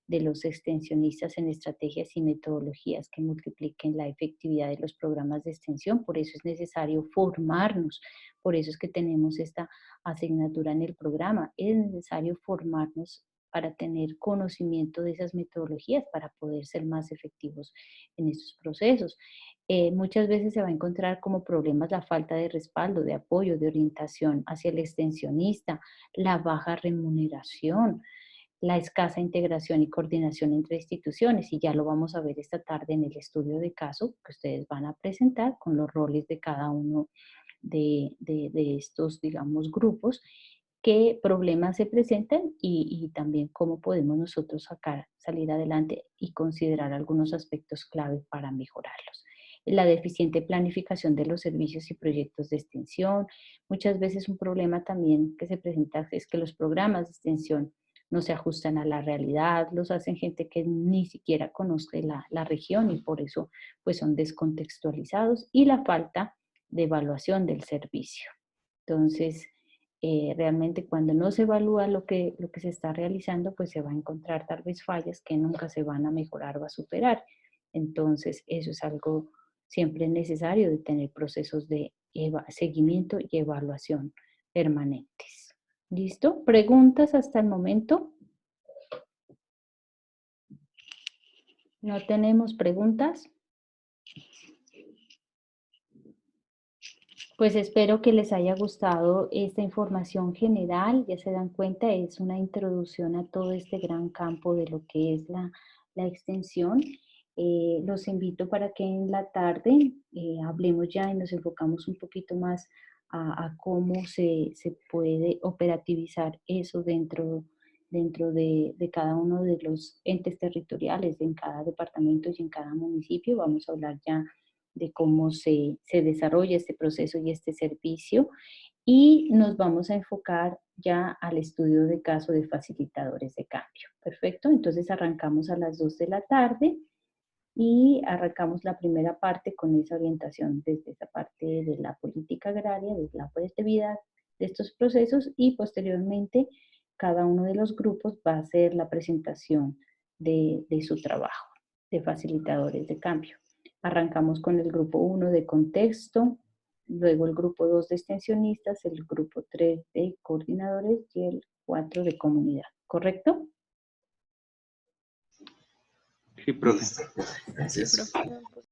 de los extensionistas en estrategias y metodologías que multipliquen la efectividad de los programas de extensión. Por eso es necesario formarnos, por eso es que tenemos esta asignatura en el programa. Es necesario formarnos para tener conocimiento de esas metodologías, para poder ser más efectivos en estos procesos. Muchas veces se va a encontrar como problemas la falta de respaldo, de apoyo, de orientación hacia el extensionista, la baja remuneración, la escasa integración y coordinación entre instituciones, y ya lo vamos a ver esta tarde en el estudio de caso que ustedes van a presentar con los roles de cada uno de estos, digamos, grupos, qué problemas se presentan y también cómo podemos nosotros salir adelante y considerar algunos aspectos clave para mejorarlos. La deficiente planificación de los servicios y proyectos de extensión. Muchas veces un problema también que se presenta es que los programas de extensión no se ajustan a la realidad, los hacen gente que ni siquiera conoce la región y por eso pues son descontextualizados, y la falta de evaluación del servicio. Entonces, realmente cuando no se evalúa lo que se está realizando, pues se va a encontrar tal vez fallas que nunca se van a mejorar o a superar. Entonces, eso es algo siempre necesario de tener procesos de seguimiento y evaluación permanentes. ¿Listo? ¿Preguntas hasta el momento? ¿No tenemos preguntas? Pues espero que les haya gustado esta información general. Ya se dan cuenta, es una introducción a todo este gran campo de lo que es la extensión. Los invito para que en la tarde hablemos ya y nos enfocamos un poquito más a cómo se puede operativizar eso dentro de cada uno de los entes territoriales, en cada departamento y en cada municipio. Vamos a hablar ya de cómo se desarrolla este proceso y este servicio. Y nos vamos a enfocar ya al estudio de caso de facilitadores de cambio. Perfecto, entonces arrancamos a las 2 de la tarde y arrancamos la primera parte con esa orientación desde esa parte de la política agraria, desde la operatividad de estos procesos, y posteriormente cada uno de los grupos va a hacer la presentación de su trabajo de facilitadores de cambio. Arrancamos con el grupo 1 de contexto, luego el grupo 2 de extensionistas, el grupo 3 de coordinadores y el 4 de comunidad. ¿Correcto? Sí, profe. Listo. Gracias. Sí, profe.